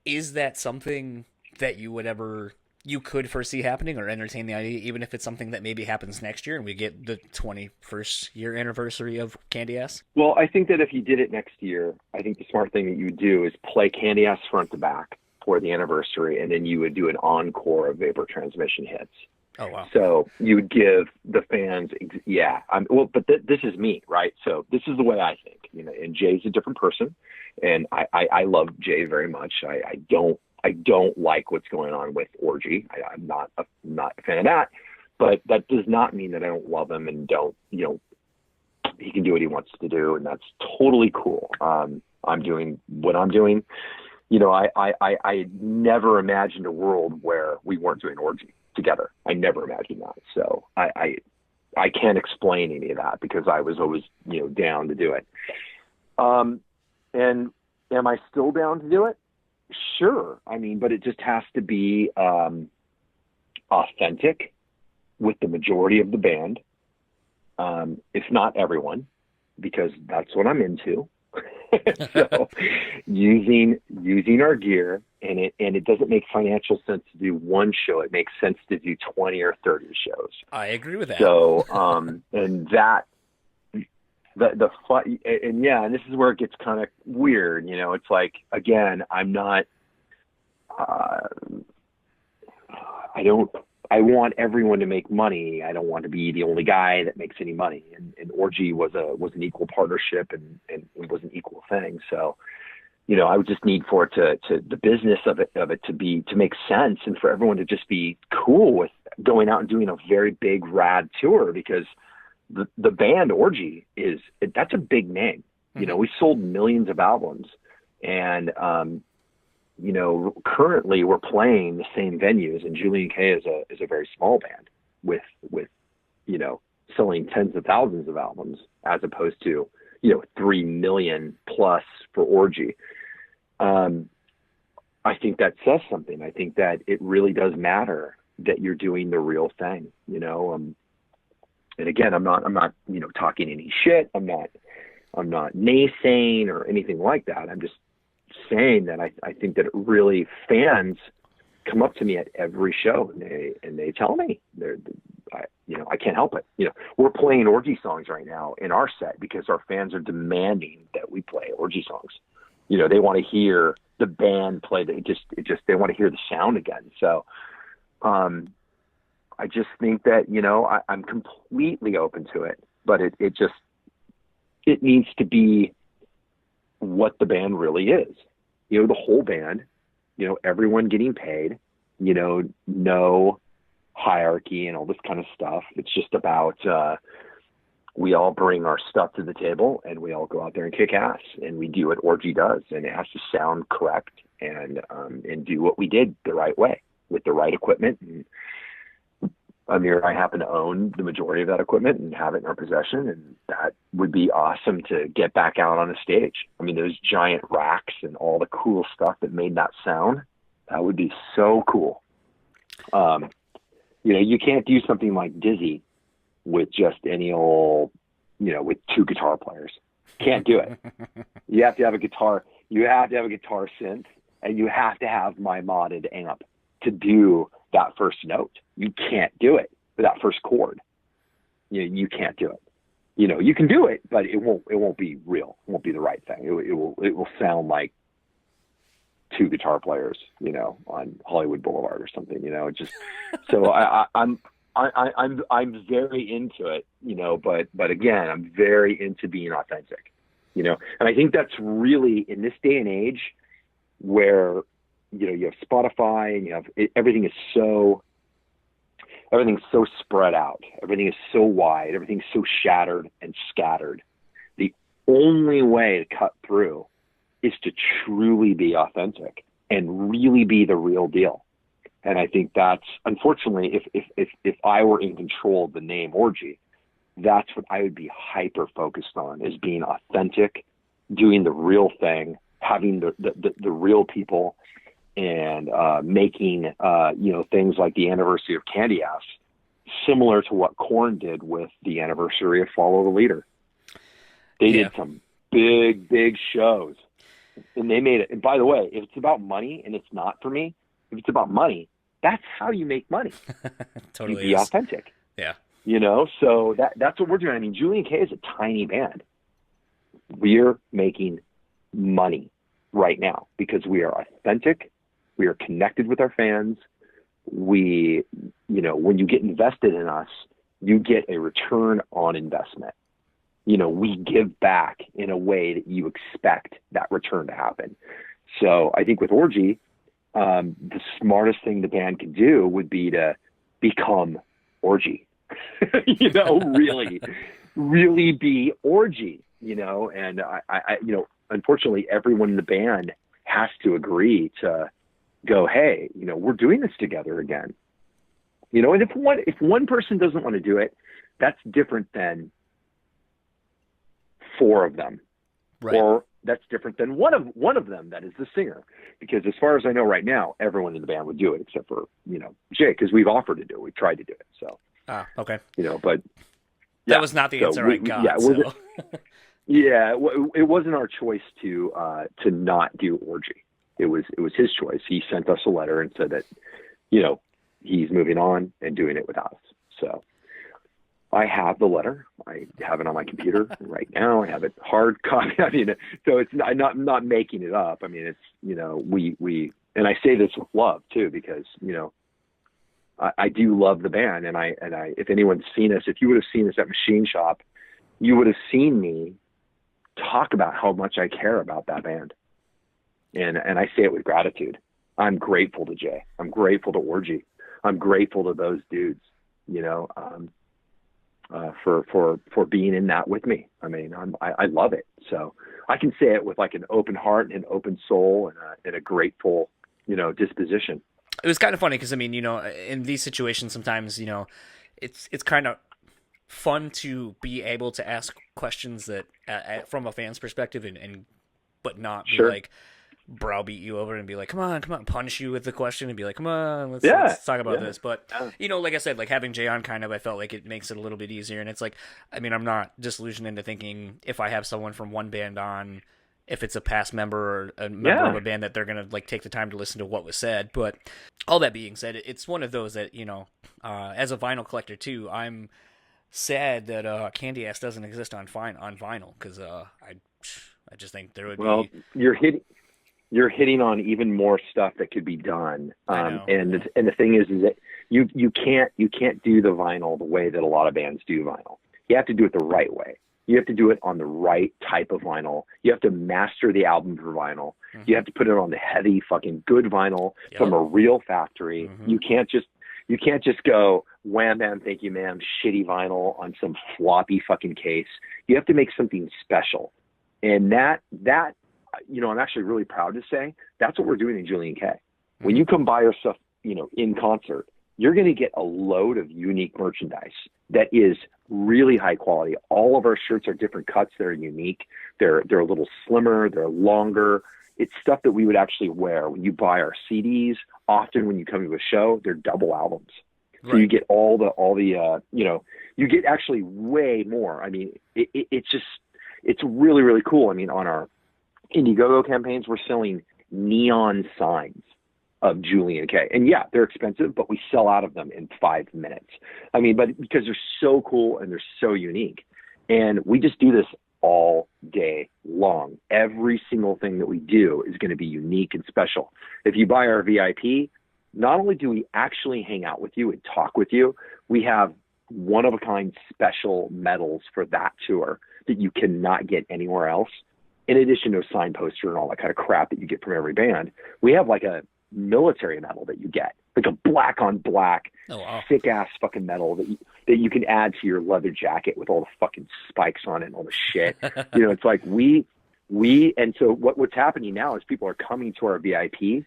Is that something that you could foresee happening, or entertain the idea, even if it's something that maybe happens next year and we get the 21st year anniversary of Candy Ass? Well, I think that if you did it next year, I think the smart thing that you would do is play Candy Ass front to back for the anniversary, and then you would do an encore of Vapor Transmission hits. Oh, wow. So you would give the fans, but this is me, right? So this is the way I think, and Jay's a different person, and I love Jay very much. I don't like what's going on with Orgy. I'm not a fan of that, but that does not mean that I don't love him and don't, he can do what he wants to do, and that's totally cool. I'm doing what I'm doing. I never imagined a world where we weren't doing Orgy together. I never imagined that. So I can't explain any of that, because I was always, down to do it. And am I still down to do it? Sure. I mean, but it just has to be authentic with the majority of the band, if not everyone, because that's what I'm into. So using our gear, and it doesn't make financial sense to do one show. It makes sense to do 20 or 30 shows. I agree with that. So and that the fun, and this is where it gets kind of weird. It's like, again, I'm not. I want everyone to make money. I don't want to be the only guy that makes any money. And Orgy was an equal partnership, and it was an equal thing. So, I would just need for it to the business of it to make sense, and for everyone to just be cool with going out and doing a very big rad tour, because the band Orgy that's a big name. We sold millions of albums, and currently we're playing the same venues, and Julien-K is a very small band with selling tens of thousands of albums, as opposed to 3 million plus for Orgy. I think that says something. I think that it really does matter that you're doing the real thing, and again, I'm not talking any shit. I'm not naysaying or anything like that. I'm just saying that I think that really fans come up to me at every show and they tell me I can't help it. We're playing Orgy songs right now in our set because our fans are demanding that we play Orgy songs. They want to hear the band play. They want to hear the sound again. So, I just think that, I'm completely open to it, but it needs to be what the band really is. The whole band, everyone getting paid, no hierarchy and all this kind of stuff. It's just about, we all bring our stuff to the table and we all go out there and kick ass, and we do what Orgy does, and it has to sound correct and do what we did the right way with the right equipment. And Amir and I happen to own the majority of that equipment and have it in our possession, and that would be awesome to get back out on a stage. I mean, those giant racks and all the cool stuff that made that sound, that would be so cool. You can't do something like Dizzy with just any old, with 2 guitar players. Can't do it. You have to have a guitar. You have to have a guitar synth, and you have to have my modded amp to do that first note. You can't do it for that first chord. You can't do it. You can do it, but it won't be real. It won't be the right thing. It will sound like 2 guitar players, on Hollywood Boulevard or something, just, so I'm very into it, but again, I'm very into being authentic, and I think that's really, in this day and age where, you have Spotify and you have everything's so spread out. Everything is so wide. Everything's so shattered and scattered. The only way to cut through is to truly be authentic and really be the real deal. And I think that's, unfortunately, if I were in control of the name Orgy, that's what I would be hyper focused on, is being authentic, doing the real thing, having the real people, and making things like the anniversary of Candy Ass similar to what Korn did with the anniversary of Follow the Leader. They did some big shows, and they made it. And by the way, if it's about money, and it's not for me, if it's about money, that's how you make money. Totally, you be authentic. Yeah. So that's what we're doing. I mean, Julien-K is a tiny band. We're making money right now because we are authentic. We are connected with our fans. We, when you get invested in us, you get a return on investment. We give back in a way that you expect that return to happen. So I think with Orgy, the smartest thing the band could do would be to become Orgy, really be Orgy, and I unfortunately everyone in the band has to agree to go, hey, we're doing this together again, and if one person doesn't want to do it, that's different than 4 of them, right? Or that's different than one of them that is the singer, because as far as I know right now, everyone in the band would do it except for Chae, because we've offered to do it, we've tried to do it. So okay, but that was not the answer I got. It wasn't our choice to not do Orgy. It was his choice. He sent us a letter and said that he's moving on and doing it with us. So I have the letter. I have it on my computer right now. I have it hard copy. I mean, so it's I'm not making it up. I mean, it's we and I say this with love too, because I do love the band, and I if anyone's seen us, if you would have seen us at Machine Shop, you would have seen me talk about how much I care about that band, and I say it with gratitude. I'm grateful to Chae. I'm grateful to Orgy. I'm grateful to those dudes. for being in that with me. I mean, I love it. So I can say it with like an open heart and an open soul and a grateful, disposition. It was kind of funny because, I mean, in these situations, sometimes, it's kind of fun to be able to ask questions that from a fan's perspective and but not be Sure. like browbeat you over and be like, come on, punish you with the question and be like, come on, let's talk about this. But, like I said, like having Jay on kind of, I felt like it makes it a little bit easier. And it's like, I mean, I'm not disillusioned into thinking if I have someone from one band on, if it's a past member or a member of a band, that they're going to like take the time to listen to what was said. But all that being said, it's one of those that, as a vinyl collector too, I'm sad that Candy Ass doesn't exist on vinyl, because I just think there would be. You're hitting on even more stuff that could be done. And the thing is that you can't do the vinyl the way that a lot of bands do vinyl. You have to do it the right way. You have to do it on the right type of vinyl. You have to master the album for vinyl. Mm-hmm. You have to put it on the heavy fucking good vinyl from a real factory. Mm-hmm. You can't just go wham bam thank you ma'am shitty vinyl on some floppy fucking case. You have to make something special. And that I'm actually really proud to say that's what we're doing in Julien-K. When you come buy our stuff, in concert, you're going to get a load of unique merchandise that is really high quality. All of our shirts are different cuts that are unique. They're a little slimmer. They're longer. It's stuff that we would actually wear when you buy our CDs. Often when you come to a show, they're double albums. Right. So you get all the you get actually way more. I mean, it's really, really cool. I mean, on our Indiegogo campaigns, we're selling neon signs of Julien-K. And yeah, they're expensive, but we sell out of them in 5 minutes. I mean, but because they're so cool and they're so unique. And we just do this all day long. Every single thing that we do is going to be unique and special. If you buy our VIP, not only do we actually hang out with you and talk with you, we have one-of-a-kind special medals for that tour that you cannot get anywhere else. In addition to a signed poster and all that kind of crap that you get from every band, we have like a military medal that you get, like a black on black, sick ass fucking medal that you can add to your leather jacket with all the fucking spikes on it and all the shit. It's like and so what's happening now is people are coming to our VIP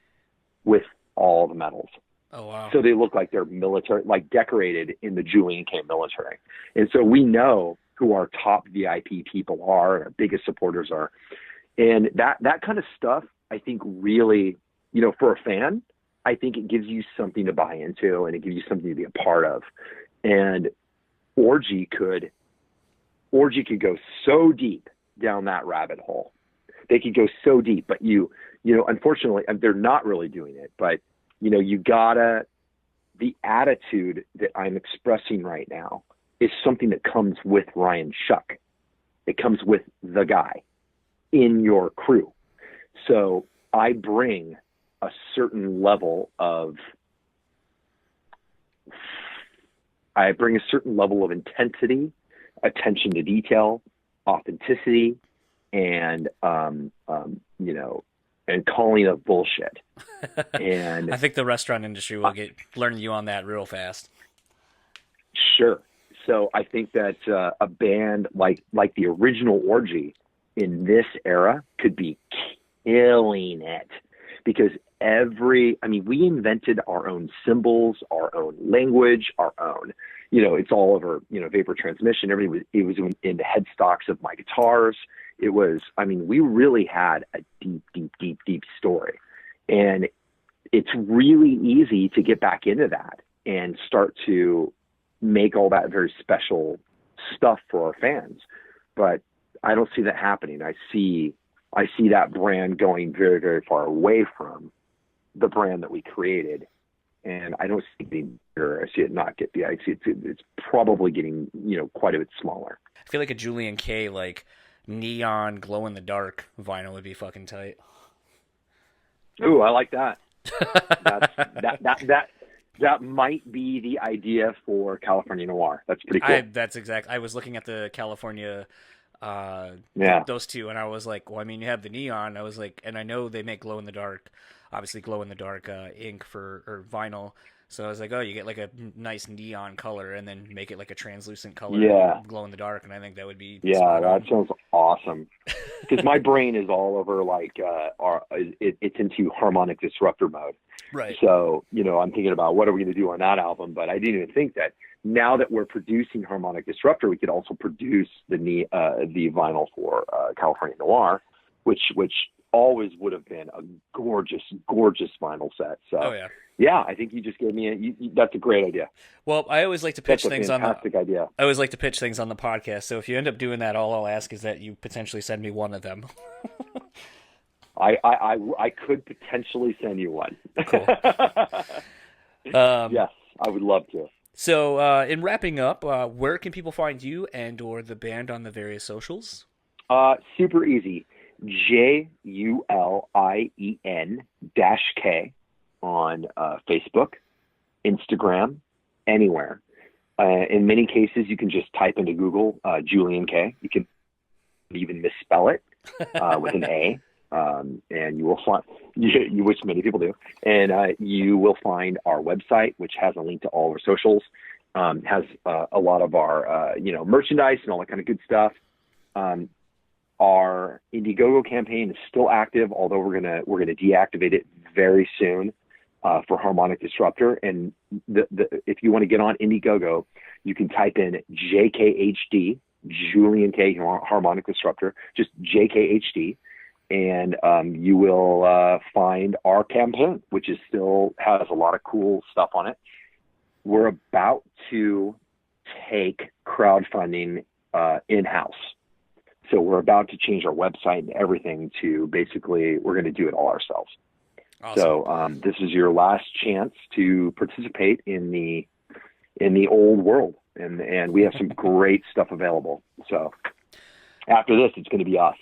with all the medals. Oh wow! So they look like they're military, like decorated in the Julien-K military, and so we know who our top VIP people are, and our biggest supporters are. And that kind of stuff, I think really, for a fan, I think it gives you something to buy into and it gives you something to be a part of. And Orgy could go so deep down that rabbit hole. They could go so deep, but unfortunately, they're not really doing it, but the attitude that I'm expressing right now is something that comes with Ryan Shuck. It comes with the guy in your crew. So I bring a certain level of intensity, attention to detail, authenticity, and and calling of bullshit. And I think the restaurant industry will learn you on that real fast. Sure. So I think that a band like the original Orgy in this era could be killing it, because we invented our own symbols, our own language, our own, it's all over, vapor transmission. It was in the headstocks of my guitars. It was, we really had a deep, deep, deep, deep story. And it's really easy to get back into that and start to make all that very special stuff for our fans. But I don't see that happening. I see that brand going very, very far away from the brand that we created. And I don't see it getting bigger. I see it not get bigger. I see it's probably getting, quite a bit smaller. I feel like a Julien-K, like neon glow in the dark vinyl would be fucking tight. Ooh, I like that. That might be the idea for California Noir. That's pretty cool. I was looking at the California, those two, and I was like, well, you have the neon. I was like, and I know they make glow in the dark ink or vinyl. So I was like, oh, you get like a nice neon color and then make it like a translucent color, Yeah. glow in the dark, and I think that would be Yeah, spot that on. sounds awesome. Because my brain is all over like it's into harmonic disruptor mode. Right. So, I'm thinking about what are we going to do on that album, but I didn't even think that now that we're producing harmonic disruptor, we could also produce the vinyl for California Noir, which always would have been a gorgeous, gorgeous vinyl set. So, Oh yeah. Yeah, I think you just gave me that's a great idea. Well, I always like to pitch That's a things fantastic idea. I always like to pitch things on the podcast. So if you end up doing that, all I'll ask is that you potentially send me one of them. I could potentially send you one. Cool. Yes, I would love to. So in wrapping up, where can people find you and or the band on the various socials? Super easy. Julien-K on Facebook, Instagram, anywhere. In many cases, you can just type into Google Julien-K. You can even misspell it with an A, and you will find, which many people do, and you will find our website, which has a link to all our socials, has a lot of our merchandise and all that kind of good stuff. Our Indiegogo campaign is still active, although we're gonna deactivate it very soon for Harmonic Disruptor. And if you want to get on Indiegogo, you can type in JKHD, Julien-K Harmonic Disruptor, just JKHD, and you will find our campaign, which is still has a lot of cool stuff on it. We're about to take crowdfunding in-house. So we're about to change our website and everything to basically we're going to do it all ourselves. Awesome. So this is your last chance to participate in the old world, and we have some great stuff available. So after this, it's going to be us.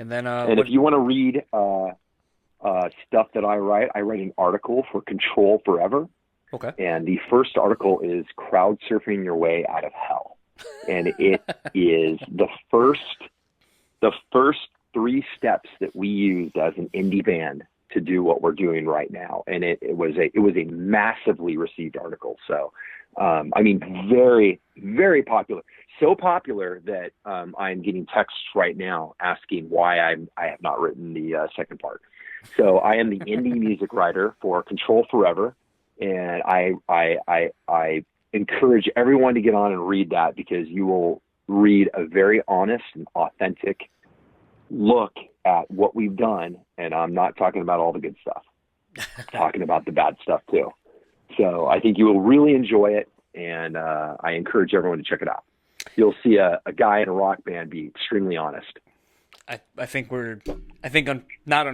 And then, if you want to read stuff that I write an article for Control Forever. Okay. And the first article is Crowd Surfing Your Way Out of Hell. And it is the first 3 steps that we used as an indie band to do what we're doing right now. And it was a massively received article. So, very, very popular. So popular that I'm getting texts right now asking why I have not written the second part. So I am the indie music writer for Control Forever. And I encourage everyone to get on and read that, because you will read a very honest and authentic look at what we've done. And I'm not talking about all the good stuff. I'm talking about the bad stuff too. So I think you will really enjoy it. And I encourage everyone to check it out. You'll see a guy in a rock band be extremely honest.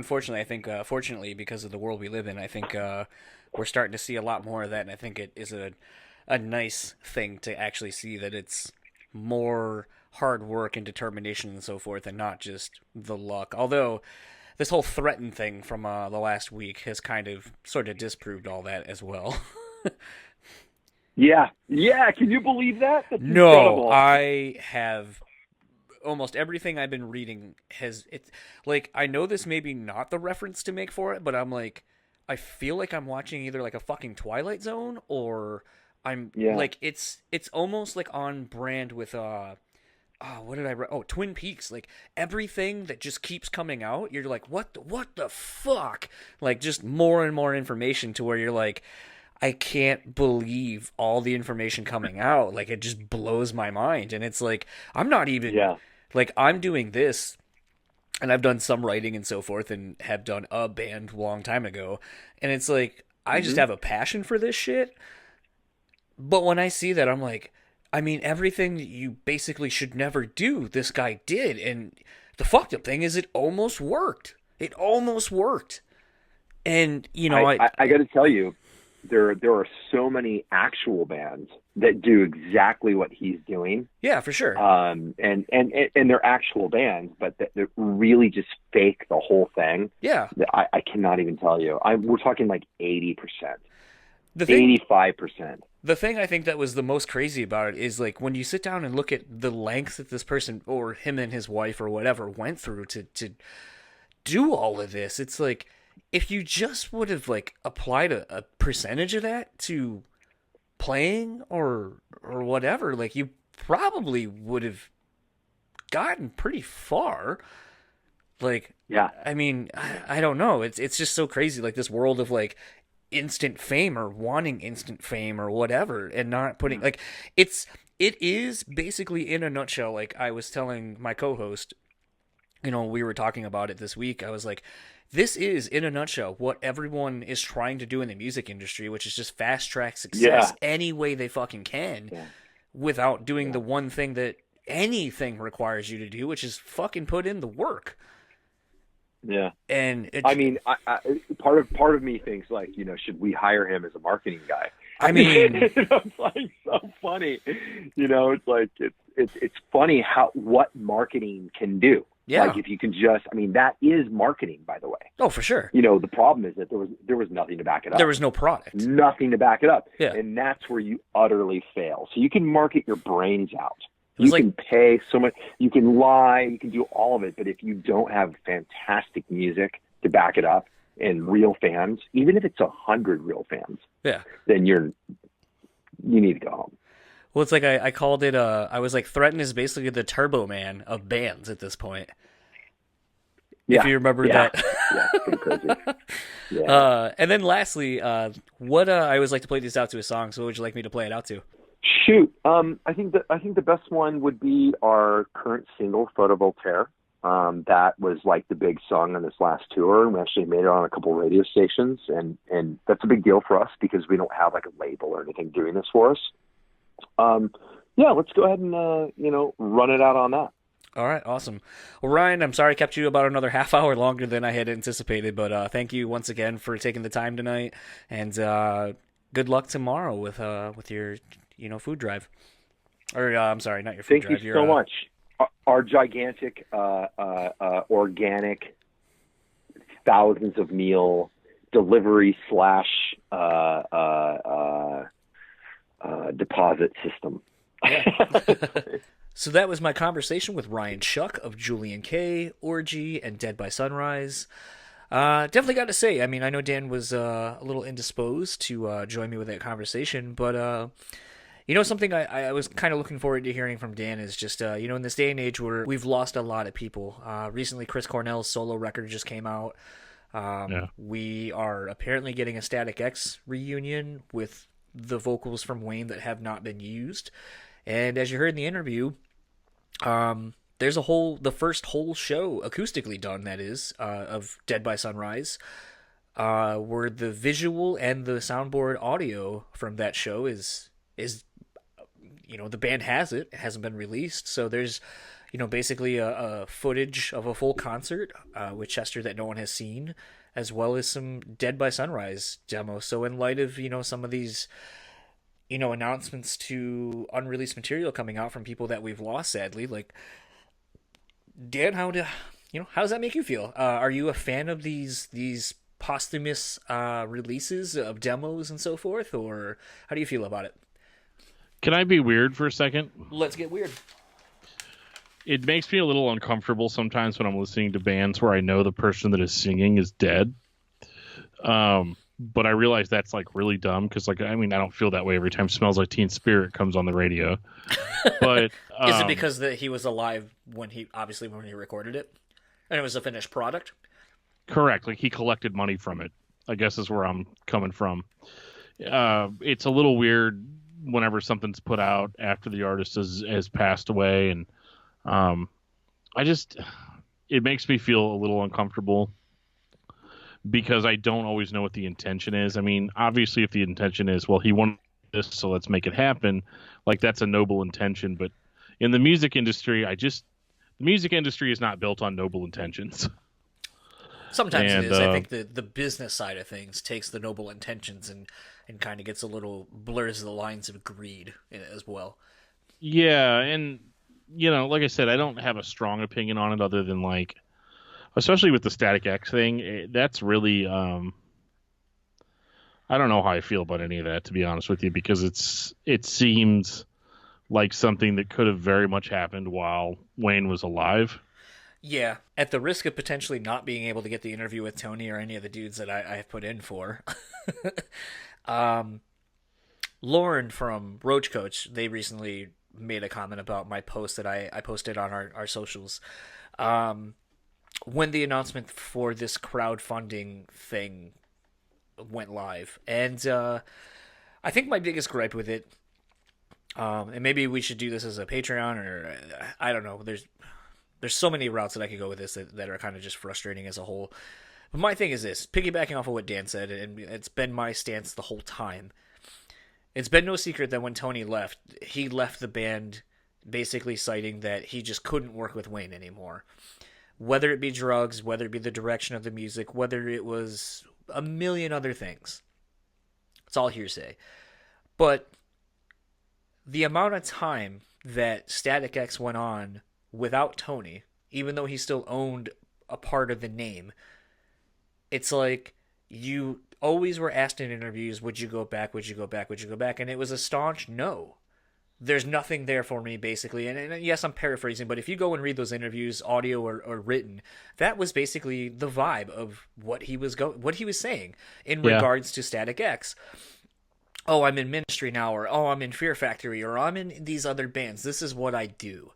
Fortunately, because of the world we live in, I think we're starting to see a lot more of that, and I think it is a nice thing to actually see that it's more hard work and determination and so forth, and not just the luck. Although this whole threaten thing from the last week has kind of sort of disproved all that as well. Yeah. Can you believe that? That's no, incredible. I have almost everything I've been reading I know this may be not the reference to make for it, but I'm like, I feel like I'm watching either like a fucking Twilight Zone or it's almost like on brand with what did I write? Oh, Twin Peaks. Like everything that just keeps coming out, you're like, what the fuck? Like just more and more information to where you're like, I can't believe all the information coming out. Like it just blows my mind. And it's like, I'm not even like, I'm doing this and I've done some writing and so forth and have done a band a long time ago. And it's like, I just have a passion for this shit. But when I see that, I'm like, everything that you basically should never do, this guy did. And the fucked up thing is it almost worked. And, I got to tell you, there are so many actual bands that do exactly what he's doing. Yeah, for sure. And they're actual bands, but that really just fake the whole thing. Yeah. I cannot even tell you. We're talking like 80%. 85%. The thing I think that was the most crazy about it is like when you sit down and look at the length that this person or him and his wife or whatever went through to do all of this, it's like if you just would have like applied a percentage of that to playing or whatever, like you probably would have gotten pretty far. Like, Yeah. I mean, I don't know. It's just so crazy. Like this world of like instant fame or wanting instant fame or whatever, and not putting like it is basically in a nutshell. Like I was telling my co-host, we were talking about it this week. I was like, this is in a nutshell what everyone is trying to do in the music industry, which is just fast track success any way they fucking can, without doing the one thing that anything requires you to do, which is fucking put in the work. Yeah. And I mean, I part of me thinks like, should we hire him as a marketing guy? I mean, it's like so funny. It's like it's funny what marketing can do. Yeah. Like if you can just, that is marketing, by the way. Oh, for sure. The problem is that there was nothing to back it up. There was no product. Nothing to back it up. Yeah. And that's where you utterly fail. So you can market your brains out. You can pay so much, you can lie, you can do all of it, but if you don't have fantastic music to back it up and real fans, even if it's 100 real fans, then you need to go home. Well, it's like I called it. I was like, Threaten is basically the Turbo Man of bands at this point. Yeah. If you remember that. Yeah, it's pretty crazy. Yeah. And then lastly, what I always like to play these out to a song. So what would you like me to play it out to? Shoot. I think the best one would be our current single, Photovoltaire. That was like the big song on this last tour. We actually made it on a couple radio stations, and that's a big deal for us because we don't have like a label or anything doing this for us. Let's go ahead and run it out on that. All right, awesome. Well, Ryan, I'm sorry I kept you about another half hour longer than I had anticipated, but thank you once again for taking the time tonight, and good luck tomorrow with your food drive. Or I'm sorry, not your food drive. Thank you so much. Our gigantic organic thousands of meal delivery / deposit system. So that was my conversation with Ryan Shuck of Julien-K, Orgy, and Dead by Sunrise. Definitely got to say, I know Dan was a little indisposed to join me with that conversation, but something I was kind of looking forward to hearing from Dan is just, in this day and age where we've lost a lot of people. Recently, Chris Cornell's solo record just came out. We are apparently getting a Static X reunion with the vocals from Wayne that have not been used. And as you heard in the interview, there's the first whole show acoustically done, that is, of Dead by Sunrise, where the visual and the soundboard audio from that show is the band has it. It hasn't been released. So there's, basically a footage of a full concert with Chester that no one has seen, as well as some Dead by Sunrise demos. So in light of, some of these, announcements to unreleased material coming out from people that we've lost, sadly, like, Dan, how does that make you feel? Are you a fan of these posthumous releases of demos and so forth, or how do you feel about it? Can I be weird for a second? Let's get weird. It makes me a little uncomfortable sometimes when I'm listening to bands where I know the person that is singing is dead. But I realize that's like really dumb because I don't feel that way every time Smells Like Teen Spirit comes on the radio. But is it because that he was alive when he recorded it and it was a finished product? Correct. Like he collected money from it, I guess is where I'm coming from. It's a little weird whenever something's put out after the artist has passed away, and it makes me feel a little uncomfortable because I don't always know what the intention is. Obviously if the intention is, well, he wanted this, so let's make it happen, like that's a noble intention, but in the music industry, the music industry is not built on noble intentions. Sometimes it is. I think the business side of things takes the noble intentions and kind of gets a little blurs the lines of greed as well. Yeah, and like I said, I don't have a strong opinion on it other than like, especially with the Static X thing, that's really I don't know how I feel about any of that, to be honest with you, because it seems like something that could have very much happened while Wayne was alive. Yeah, at the risk of potentially not being able to get the interview with Tony or any of the dudes that I have put in for, Lauren from Roach Coach, they recently made a comment about my post that I posted on our socials. When the announcement for this crowdfunding thing went live. And I think my biggest gripe with it, and maybe we should do this as a Patreon, or I don't know, there's so many routes that I could go with this that are kind of just frustrating as a whole. But my thing is this, piggybacking off of what Dan said, and it's been my stance the whole time. It's been no secret that when Tony left, he left the band basically citing that he just couldn't work with Wayne anymore. Whether it be drugs, whether it be the direction of the music, whether it was a million other things. It's all hearsay. But the amount of time that Static X went on without Tony, even though he still owned a part of the name, it's like you always were asked in interviews, would you go back, would you go back, would you go back? And it was a staunch no. There's nothing there for me, basically. And yes, I'm paraphrasing, but if you go and read those interviews, audio or written, that was basically the vibe of what he was saying in regards to Static X. Oh, I'm in Ministry now, or oh, I'm in Fear Factory, or I'm in these other bands. This is what I do.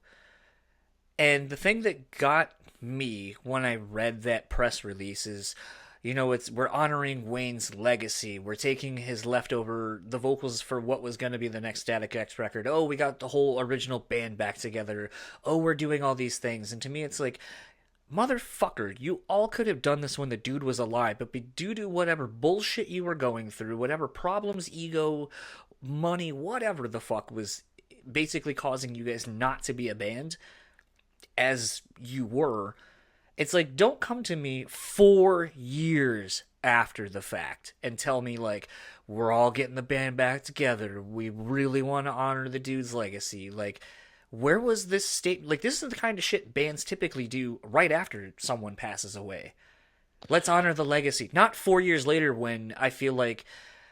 And the thing that got me when I read that press release is, you know, we're honoring Wayne's legacy. We're taking his the vocals for what was going to be the next Static X record. Oh, we got the whole original band back together. Oh, we're doing all these things. And to me, it's like, motherfucker, you all could have done this when the dude was alive, but due to whatever bullshit you were going through, whatever problems, ego, money, whatever the fuck was basically causing you guys not to be a band as you were, it's like, don't come to me 4 years after the fact and tell me, like, we're all getting the band back together. We really want to honor the dude's legacy. Like, where was this state? Like, this is the kind of shit bands typically do right after someone passes away. Let's honor the legacy. Not 4 years later when I feel like,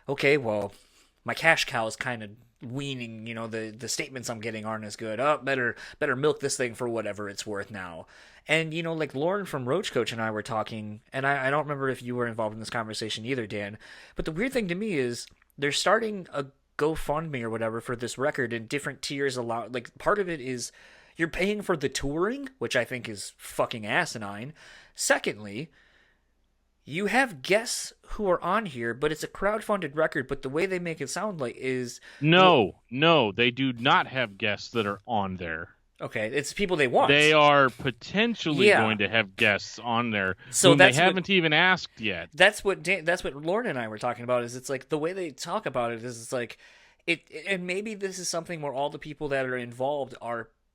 okay, well, my cash cow is kind of weaning, you know, the statements I'm getting aren't as good. Oh, better milk this thing for whatever it's worth now. And, you know, like Lauren from Roach Coach and I were talking, and I don't remember if you were involved in this conversation either, Dan, but the weird thing to me is they're starting a GoFundMe or whatever for this record, and different tiers allow, like, part of it is you're paying for the touring, which I think is fucking asinine. Secondly, you have guests who are on here, but it's a crowdfunded record, but the way they make it sound like is... No, they do not have guests that are on there. Okay, it's people they want. They are potentially going to have guests on there whom they haven't even asked yet. That's what Lauren and I were talking about, is it's like the way they talk about it is it's like... And maybe this is something where all the people that are involved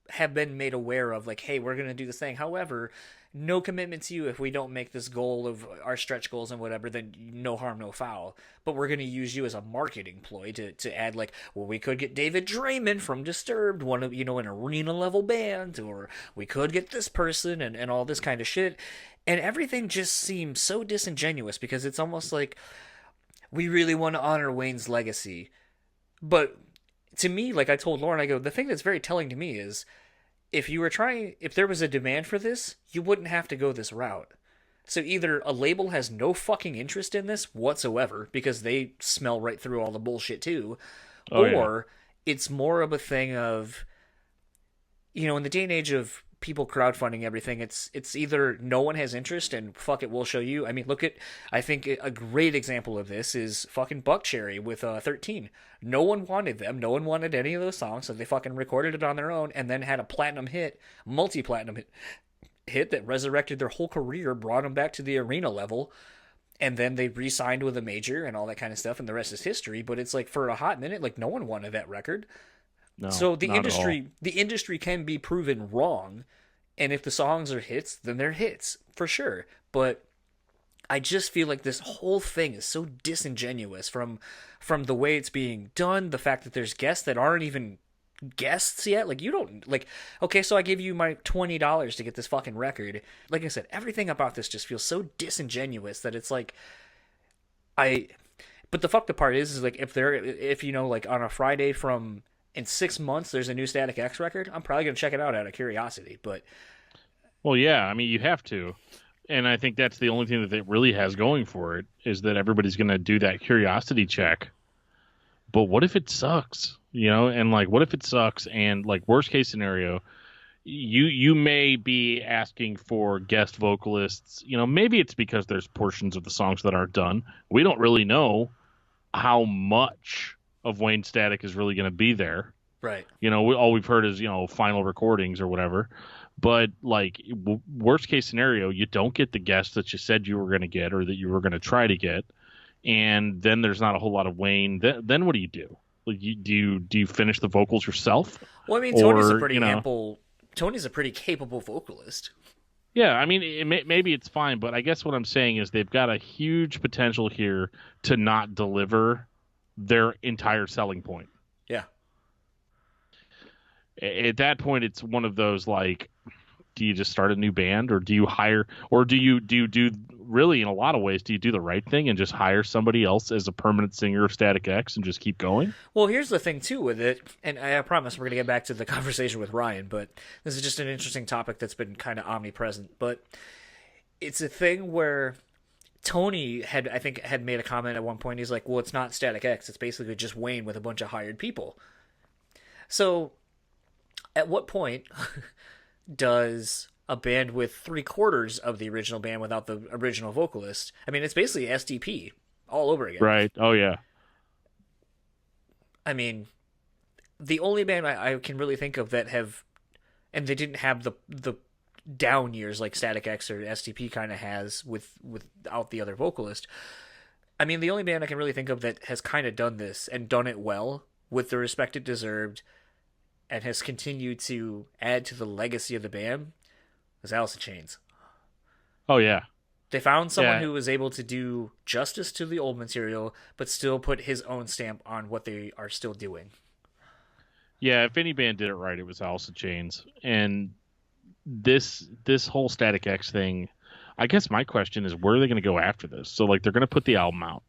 have been made aware of, like, hey, we're going to do this thing. However, no commitment to you if we don't make this goal of our stretch goals and whatever, then no harm, no foul. But we're going to use you as a marketing ploy to add, like, well, we could get David Draymond from Disturbed, one of, you know, an arena level band, or we could get this person and all this kind of shit. And everything just seems so disingenuous because it's almost like we really want to honor Wayne's legacy. But to me, like I told Lauren, I go, the thing that's very telling to me is if there was a demand for this, you wouldn't have to go this route. So either a label has no fucking interest in this whatsoever because they smell right through all the bullshit too, or it's more of a thing of, you know, in the day and age of people crowdfunding everything, it's either no one has interest and fuck it, we'll show you. I mean, I think a great example of this is fucking Buckcherry with 13. No one wanted them. No one wanted any of those songs, so they fucking recorded it on their own and then had a multi-platinum hit that resurrected their whole career, brought them back to the arena level, and then they re-signed with a major and all that kind of stuff, and the rest is history. But it's like, for a hot minute, like, no one wanted that record. No, so the industry can be proven wrong, and if the songs are hits, then they're hits for sure. But I just feel like this whole thing is so disingenuous from the way it's being done, the fact that there's guests that aren't even guests yet. Like, you don't, like, okay, so I give you my $20 to get this fucking record. Like I said, everything about this just feels so disingenuous that it's like, but the fucked up part is like, if you know, like on a Friday in 6 months, there's a new Static X record, I'm probably going to check it out out of curiosity. But Well, yeah, I mean, you have to. And I think that's the only thing that it really has going for it is that everybody's going to do that curiosity check. But what if it sucks? You know, and like, what if it sucks? And like, worst case scenario, you may be asking for guest vocalists. You know, maybe it's because there's portions of the songs that aren't done. We don't really know how much of Wayne Static is really going to be there. Right. You know, all we've heard is, you know, final recordings or whatever. But like, worst case scenario, you don't get the guests that you said you were going to get or that you were going to try to get, and then there's not a whole lot of Wayne. Then what do you do? Like, do you finish the vocals yourself? Well, I mean, Tony's a Or, pretty you know, ample. Tony's a pretty capable vocalist. Yeah, I mean, maybe it's fine, but I guess what I'm saying is they've got a huge potential here to not deliver their entire selling point. Yeah. At that point, it's one of those, like, do you just start a new band, or do you hire, or do you do really, in a lot of ways, do you do the right thing and just hire somebody else as a permanent singer of Static X and just keep going? Well, here's the thing too with it, and I promise we're gonna get back to the conversation with Ryan, but this is just an interesting topic that's been kind of omnipresent. But it's a thing where Tony I think, had made a comment at one point. He's like, "Well, it's not Static X. It's basically just Wayne with a bunch of hired people." So, at what point does a band with 3/4 of the original band without the original vocalist? I mean, it's basically SDP all over again. Right. Oh, yeah. I mean, the only band I can really think of that have, and they didn't have the down years like Static X or SDP kind of has without the other vocalist. I mean, the only band I can really think of that has kind of done this and done it well with the respect it deserved and has continued to add to the legacy of the band was Alice in Chains. Oh, yeah. They found someone Yeah. who was able to do justice to the old material, but still put his own stamp on what they are still doing. Yeah, if any band did it right, it was Alice in Chains. And this whole Static X thing, I guess my question is, where are they going to go after this? So, like, they're going to put the album out.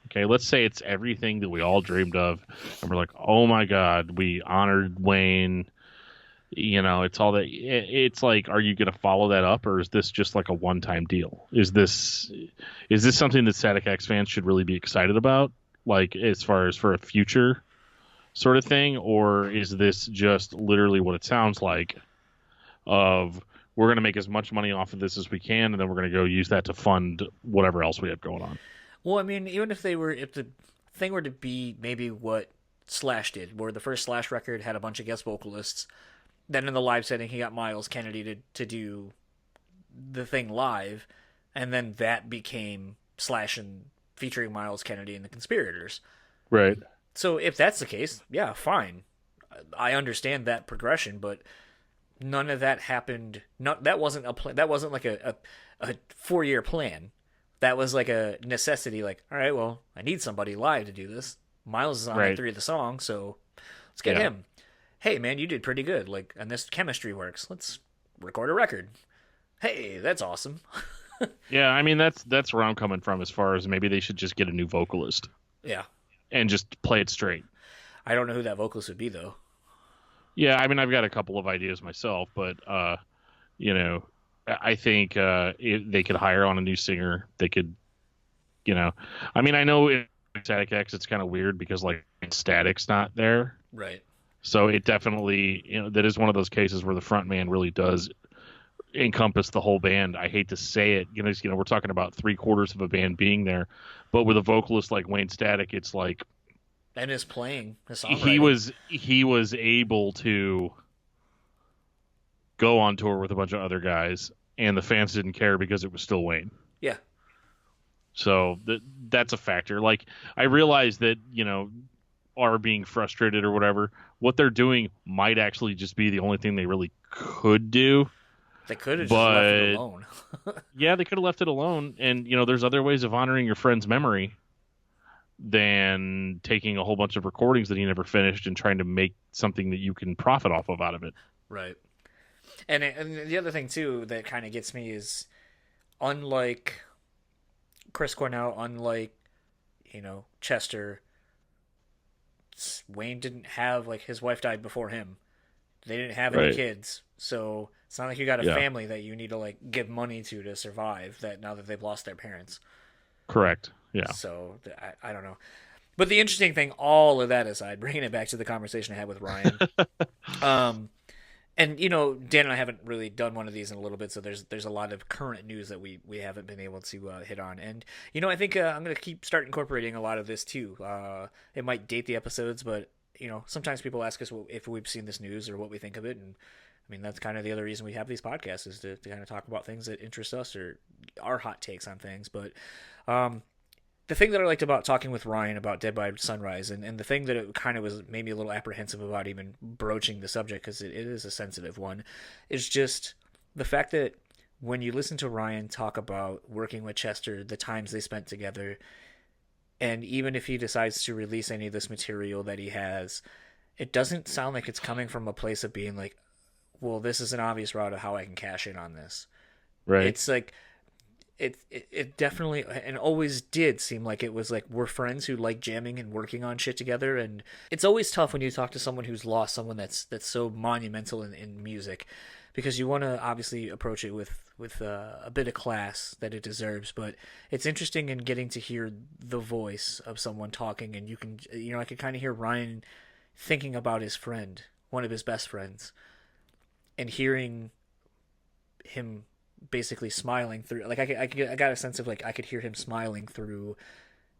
Okay, let's say it's everything that we all dreamed of, and we're like, oh my God, we honored Wayne. You know, it's all that. It's like, are you going to follow that up, or is this just like a one-time deal? Is this something that Static X fans should really be excited about, like as far as for a future sort of thing, or is this just literally what it sounds like? Of, we're going to make as much money off of this as we can, and then we're going to go use that to fund whatever else we have going on. Well, I mean, even if the thing were to be maybe what Slash did, where the first Slash record had a bunch of guest vocalists, then in the live setting he got Miles Kennedy to do the thing live, and then that became Slash and featuring Miles Kennedy and the Conspirators. Right. So if that's the case, yeah, fine. I understand that progression, but none of that happened. That wasn't a plan. That wasn't like a 4-year plan. That was like a necessity. Like, all right, well, I need somebody live to do this. Miles is on Right. 3 of the songs, so let's get him. Hey, man, you did pretty good. Like, and this chemistry works. Let's record a record. Hey, that's awesome. Yeah, I mean, that's where I'm coming from, as far as maybe they should just get a new vocalist Yeah. and just play it straight. I don't know who that vocalist would be, though. Yeah, I mean, I've got a couple of ideas myself, but you know, I think they could hire on a new singer. They could, you know, I mean, I know in Static X it's kind of weird because like Static's not there, Right. so it definitely, you know, that is one of those cases where the front man really does encompass the whole band. I hate to say it, you know, we're talking about 3/4 of a band being there, but with a vocalist like Wayne Static, it's like And his playing, his he was able to go on tour with a bunch of other guys, and the fans didn't care because it was still Wayne. Yeah. So that's a factor. Like, I realize that, you know, are being frustrated or whatever, what they're doing might actually just be the only thing they really could do. They could have just left it But- alone. Yeah, they could have left it alone. And, you know, there's other ways of honoring your friend's memory than taking a whole bunch of recordings that he never finished and trying to make something that you can profit off of out of it. Right. And the other thing, too, that kind of gets me is, unlike Chris Cornell, unlike, you know, Chester, Wayne didn't have, like, his wife died before him. They didn't have any Right. kids, so it's not like you got a Yeah. family that you need to like give money to survive. That now that they've lost their parents, Correct. Yeah. so I don't know. But the interesting thing, all of that aside, bringing it back to the conversation I had with Ryan, um, and Dan and I haven't really done one of these in a little bit, so there's a lot of current news that we haven't been able to hit on. And I think I'm gonna start incorporating a lot of this too. It might date the episodes, but sometimes people ask us if we've seen this news or what we think of it, and I mean that's kind of the other reason we have these podcasts is to kind of talk about things that interest us or our hot takes on things. But the thing that I liked about talking with Ryan about Dead by Sunrise, and the thing that it kind of was made me a little apprehensive about even broaching the subject because it is a sensitive one, is just the fact that when you listen to Ryan talk about working with Chester, the times they spent together, and even if he decides to release any of this material that he has, it doesn't sound like it's coming from a place of being like, well, this is an obvious route of how I can cash in on this. Right. It's like it definitely and always did seem like it was like we're friends who like jamming and working on shit together. And it's always tough when you talk to someone who's lost someone that's so monumental in music, because you want to obviously approach it with a bit of class that it deserves. But it's interesting in getting to hear the voice of someone talking, and you can I could kind of hear Ryan thinking about his friend, one of his best friends, and hearing him basically smiling through, like I got a sense of like I could hear him smiling through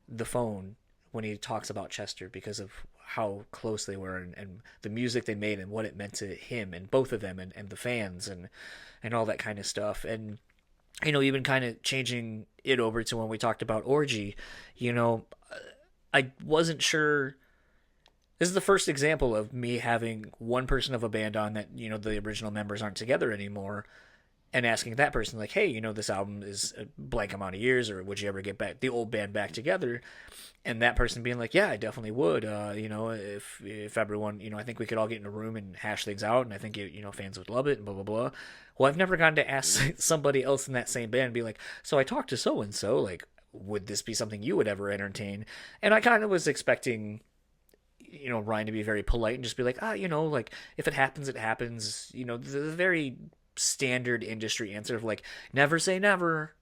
the phone when he talks about Chester because of how close they were and the music they made and what it meant to him and both of them and the fans and all that kind of stuff. And even kind of changing it over to when we talked about Orgy, I wasn't sure. This is the first example of me having one person of a band on that the original members aren't together anymore, and asking that person, like, hey, this album is a blank amount of years, or would you ever get back the old band back together? And that person being like, yeah, I definitely would. If everyone, I think we could all get in a room and hash things out, and I think fans would love it, and blah blah blah. Well, I've never gotten to ask somebody else in that same band, be like, so I talked to so and so, like, would this be something you would ever entertain? And I kind of was expecting Ryan to be very polite and just be like, like if it happens, it happens. The very standard industry answer of like never say never.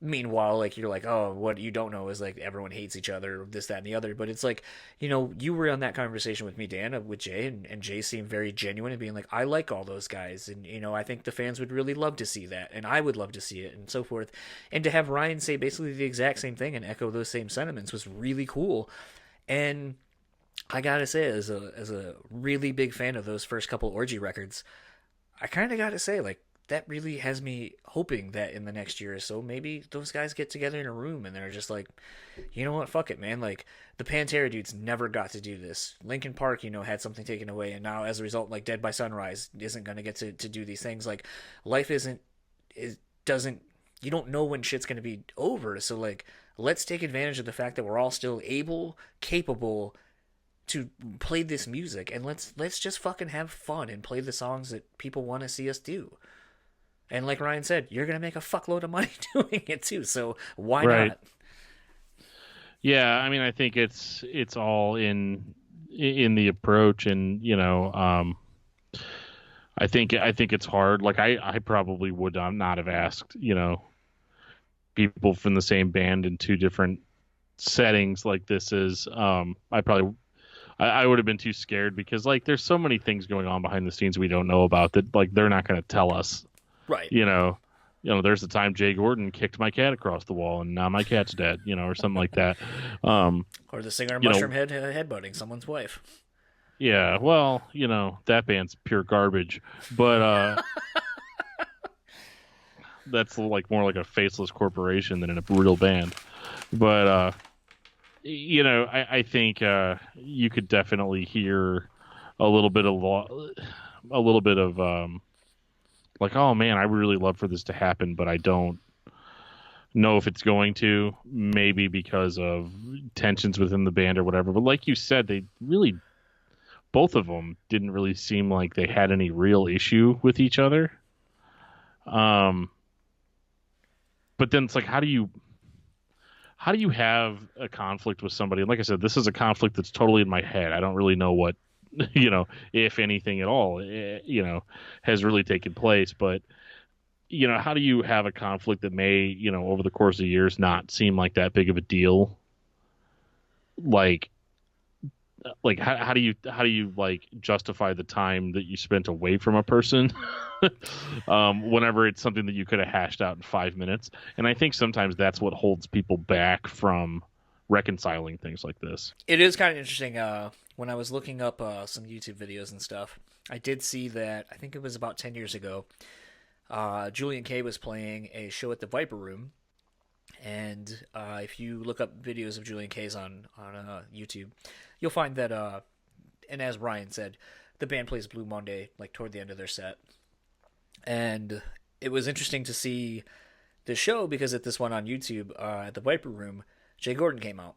Meanwhile, like you're like, oh, what you don't know is like everyone hates each other, this, that, and the other. But it's like, you were on that conversation with me, Dan, with Jay, and Jay seemed very genuine and being like, I like all those guys, and I think the fans would really love to see that, and I would love to see it, and so forth. And to have Ryan say basically the exact same thing and echo those same sentiments was really cool. And I gotta say, as a really big fan of those first couple Orgy records, I kind of gotta say, like, that really has me hoping that in the next year or so, maybe those guys get together in a room and they're just like, you know what, fuck it, man. Like, the Pantera dudes never got to do this. Linkin Park, had something taken away, and now as a result, like, Dead by Sunrise isn't gonna get to do these things. Like, life you don't know when shit's gonna be over. So, like, let's take advantage of the fact that we're all still capable to play this music, and let's just fucking have fun and play the songs that people want to see us do. And like Ryan said, you're gonna make a fuckload of money doing it too, so why not? Yeah, I mean, I think it's all in the approach, and I think it's hard. Like I probably would not have asked people from the same band in two different settings like this is. I would have been too scared because like there's so many things going on behind the scenes we don't know about that, like they're not going to tell us. Right. There's the time Jay Gordon kicked my cat across the wall and now my cat's dead, or something like that. Or the singer Mushroom Head headbutting someone's wife. Yeah, well, that band's pure garbage, but that's like more like a faceless corporation than a real band. But I think you could definitely hear a little bit of like, oh man, I would really love for this to happen, but I don't know if it's going to. Maybe because of tensions within the band or whatever. But like you said, they really, both of them didn't really seem like they had any real issue with each other. But then it's like, how do you have a conflict with somebody? And like I said, this is a conflict that's totally in my head. I don't really know what if anything at all, has really taken place. But, how do you have a conflict that may, over the course of years not seem like that big of a deal? Like how do you like justify the time that you spent away from a person whenever it's something that you could have hashed out in 5 minutes? And I think sometimes that's what holds people back from reconciling things like this. It is kind of interesting. When I was looking up some YouTube videos and stuff, I did see that, I think it was about 10 years ago, Julien-K was playing a show at the Viper Room. And if you look up videos of Julien-K's on YouTube, you'll find that, and as Ryan said, the band plays Blue Monday like toward the end of their set. And it was interesting to see the show because at this one on YouTube, at the Viper Room, Jay Gordon came out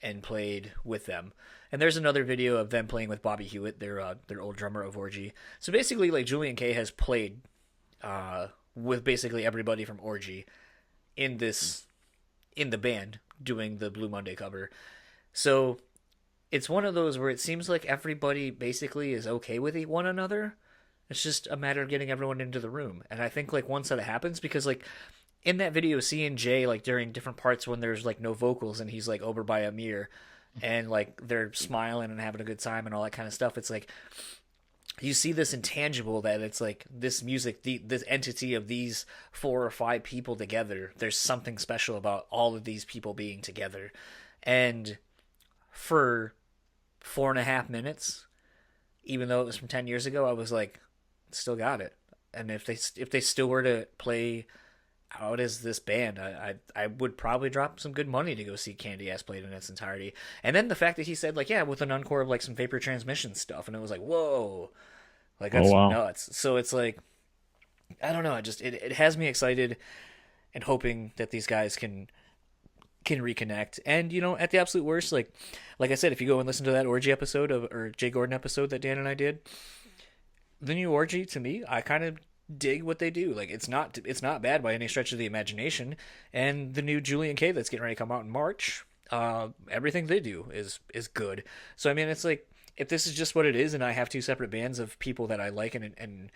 and played with them. And there's another video of them playing with Bobby Hewitt, their old drummer of Orgy. So basically, like, Julien-K has played with basically everybody from Orgy in the band doing the Blue Monday cover. So it's one of those where it seems like everybody basically is okay with one another. It's just a matter of getting everyone into the room. And I think like once that happens, because like in that video, seeing Jay like during different parts when there's like no vocals and he's like over by a mirror and like they're smiling and having a good time and all that kind of stuff, it's like you see this intangible that it's like this music, this entity of these 4 or 5 people together. There's something special about all of these people being together. And for 4.5 minutes, even though it was from 10 years ago, I was like, still got it. And if they still were to play out as this band, I would probably drop some good money to go see Candy Ass played in its entirety. And then the fact that he said like, yeah, with an encore of like some Vapor Transmission stuff, and it was like, whoa, like that's nuts. So it's like, I don't know, it has me excited and hoping that these guys can reconnect. And at the absolute worst, like I said, if you go and listen to that Orgy episode or Jay Gordon episode that Dan and I did, the new Orgy, to me, I kind of dig what they do. Like it's not bad by any stretch of the imagination. And the new Julien-K that's getting ready to come out in March, everything they do is good. So I mean, it's like, if this is just what it is and I have 2 separate bands of people that I like and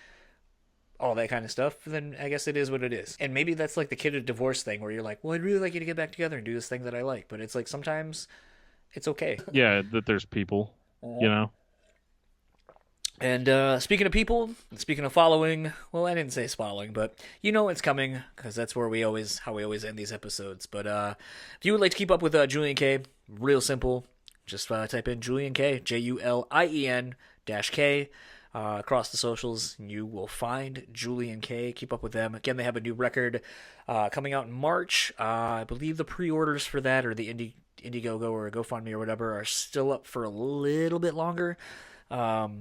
all that kind of stuff, then I guess it is what it is. And maybe that's like the kid of divorce thing where you're like, well, I'd really like you to get back together and do this thing that I like. But it's like sometimes it's okay. Yeah, that there's people, And speaking of people, speaking of following, well, I didn't say following, but it's coming because that's how we always end these episodes. But if you would like to keep up with Julien-K, real simple. Just type in Julien-K, Julien-K, across the socials. You will find Julien-K. Keep up with them. Again, they have a new record coming out in March. I believe the pre-orders for that or the Indiegogo or GoFundMe or whatever are still up for a little bit longer. But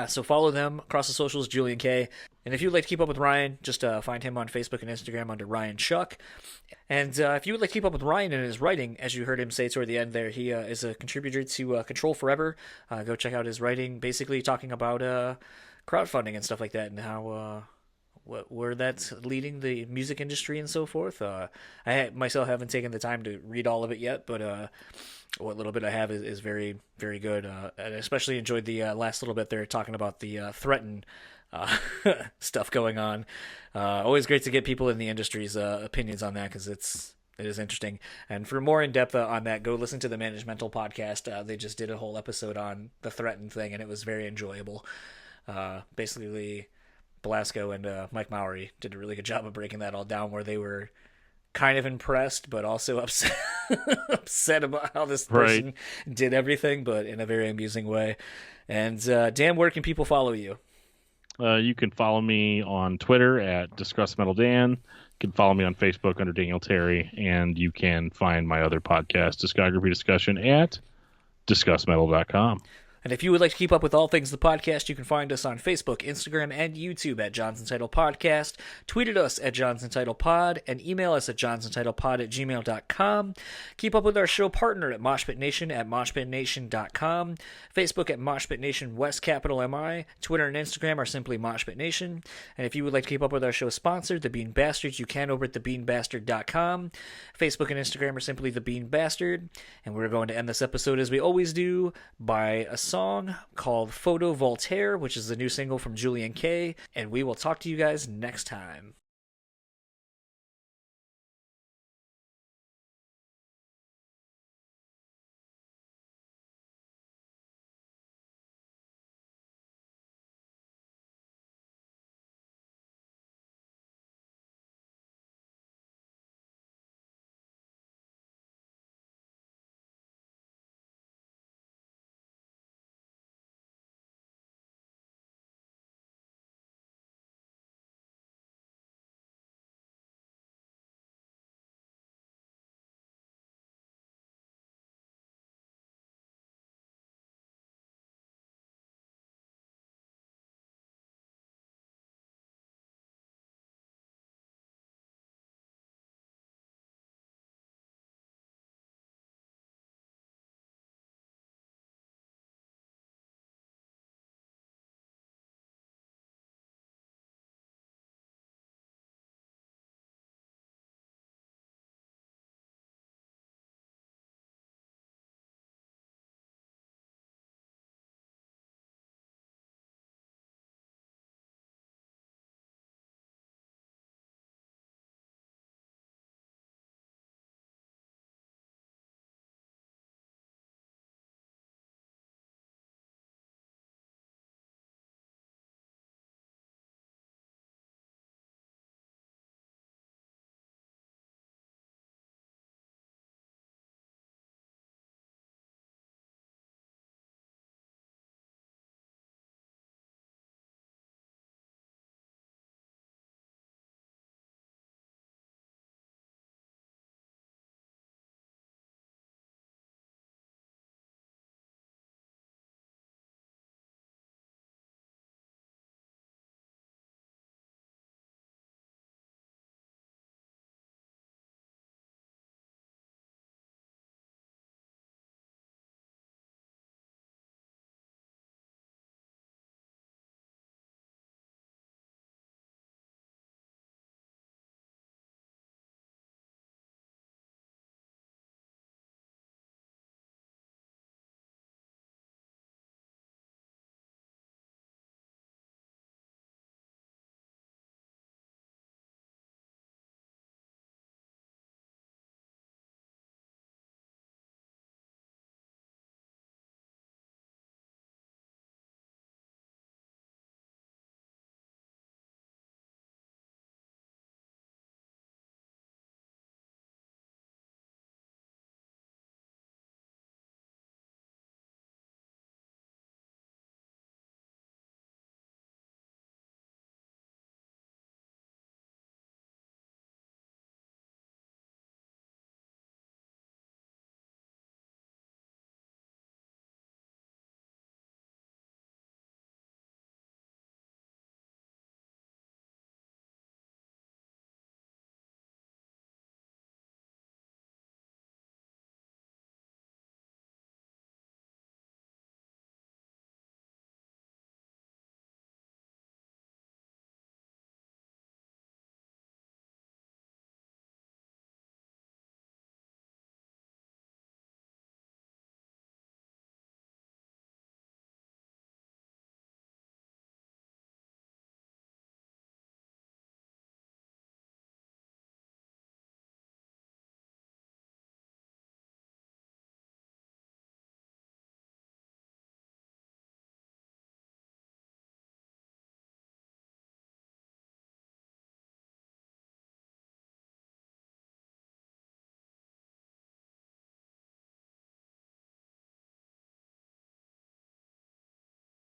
so follow them across the socials, Julien-K. And if you'd like to keep up with Ryan, just find him on Facebook and Instagram under Ryan Shuck. And if you would like to keep up with Ryan and his writing, as you heard him say toward the end there, he is a contributor to Control Forever. Go check out his writing, basically talking about crowdfunding and stuff like that and how where that's leading the music industry and so forth. I myself haven't taken the time to read all of it yet, but what little bit I have is very, very good. And I especially enjoyed the last little bit there talking about the threaten stuff going on. Always great to get people in the industry's opinions on that because it is interesting. And for more in depth on that, go listen to the Managemental podcast. They just did a whole episode on the threaten thing, and it was very enjoyable. Basically, Belasco and Mike Mowry did a really good job of breaking that all down, where they were kind of impressed but also upset about how this person did everything, but in a very amusing way. And Dan, where can people follow you? You can follow me on Twitter at DiscussMetalDan. You can follow me on Facebook under Daniel Terry, and you can find my other podcast, Discography Discussion, at DiscussMetal.com. And if you would like to keep up with all things the podcast, you can find us on Facebook, Instagram, and YouTube at Jonsuntitledpodcast. Tweet at us at Jonsuntitledpod and email us at jonsuntitledpod@gmail.com. Keep up with our show partner at MoshPitNation at moshpitnation.com. Facebook at MoshPitNation West Capital MI. Twitter and Instagram are simply MoshPitNation. And if you would like to keep up with our show sponsor, The Bean Bastards, you can over at thebeanbastard.com. Facebook and Instagram are simply The Bean Bastard. And we're going to end this episode, as we always do, by a song called Photo Voltaire, which is the new single from Julien-K. And we will talk to you guys next time.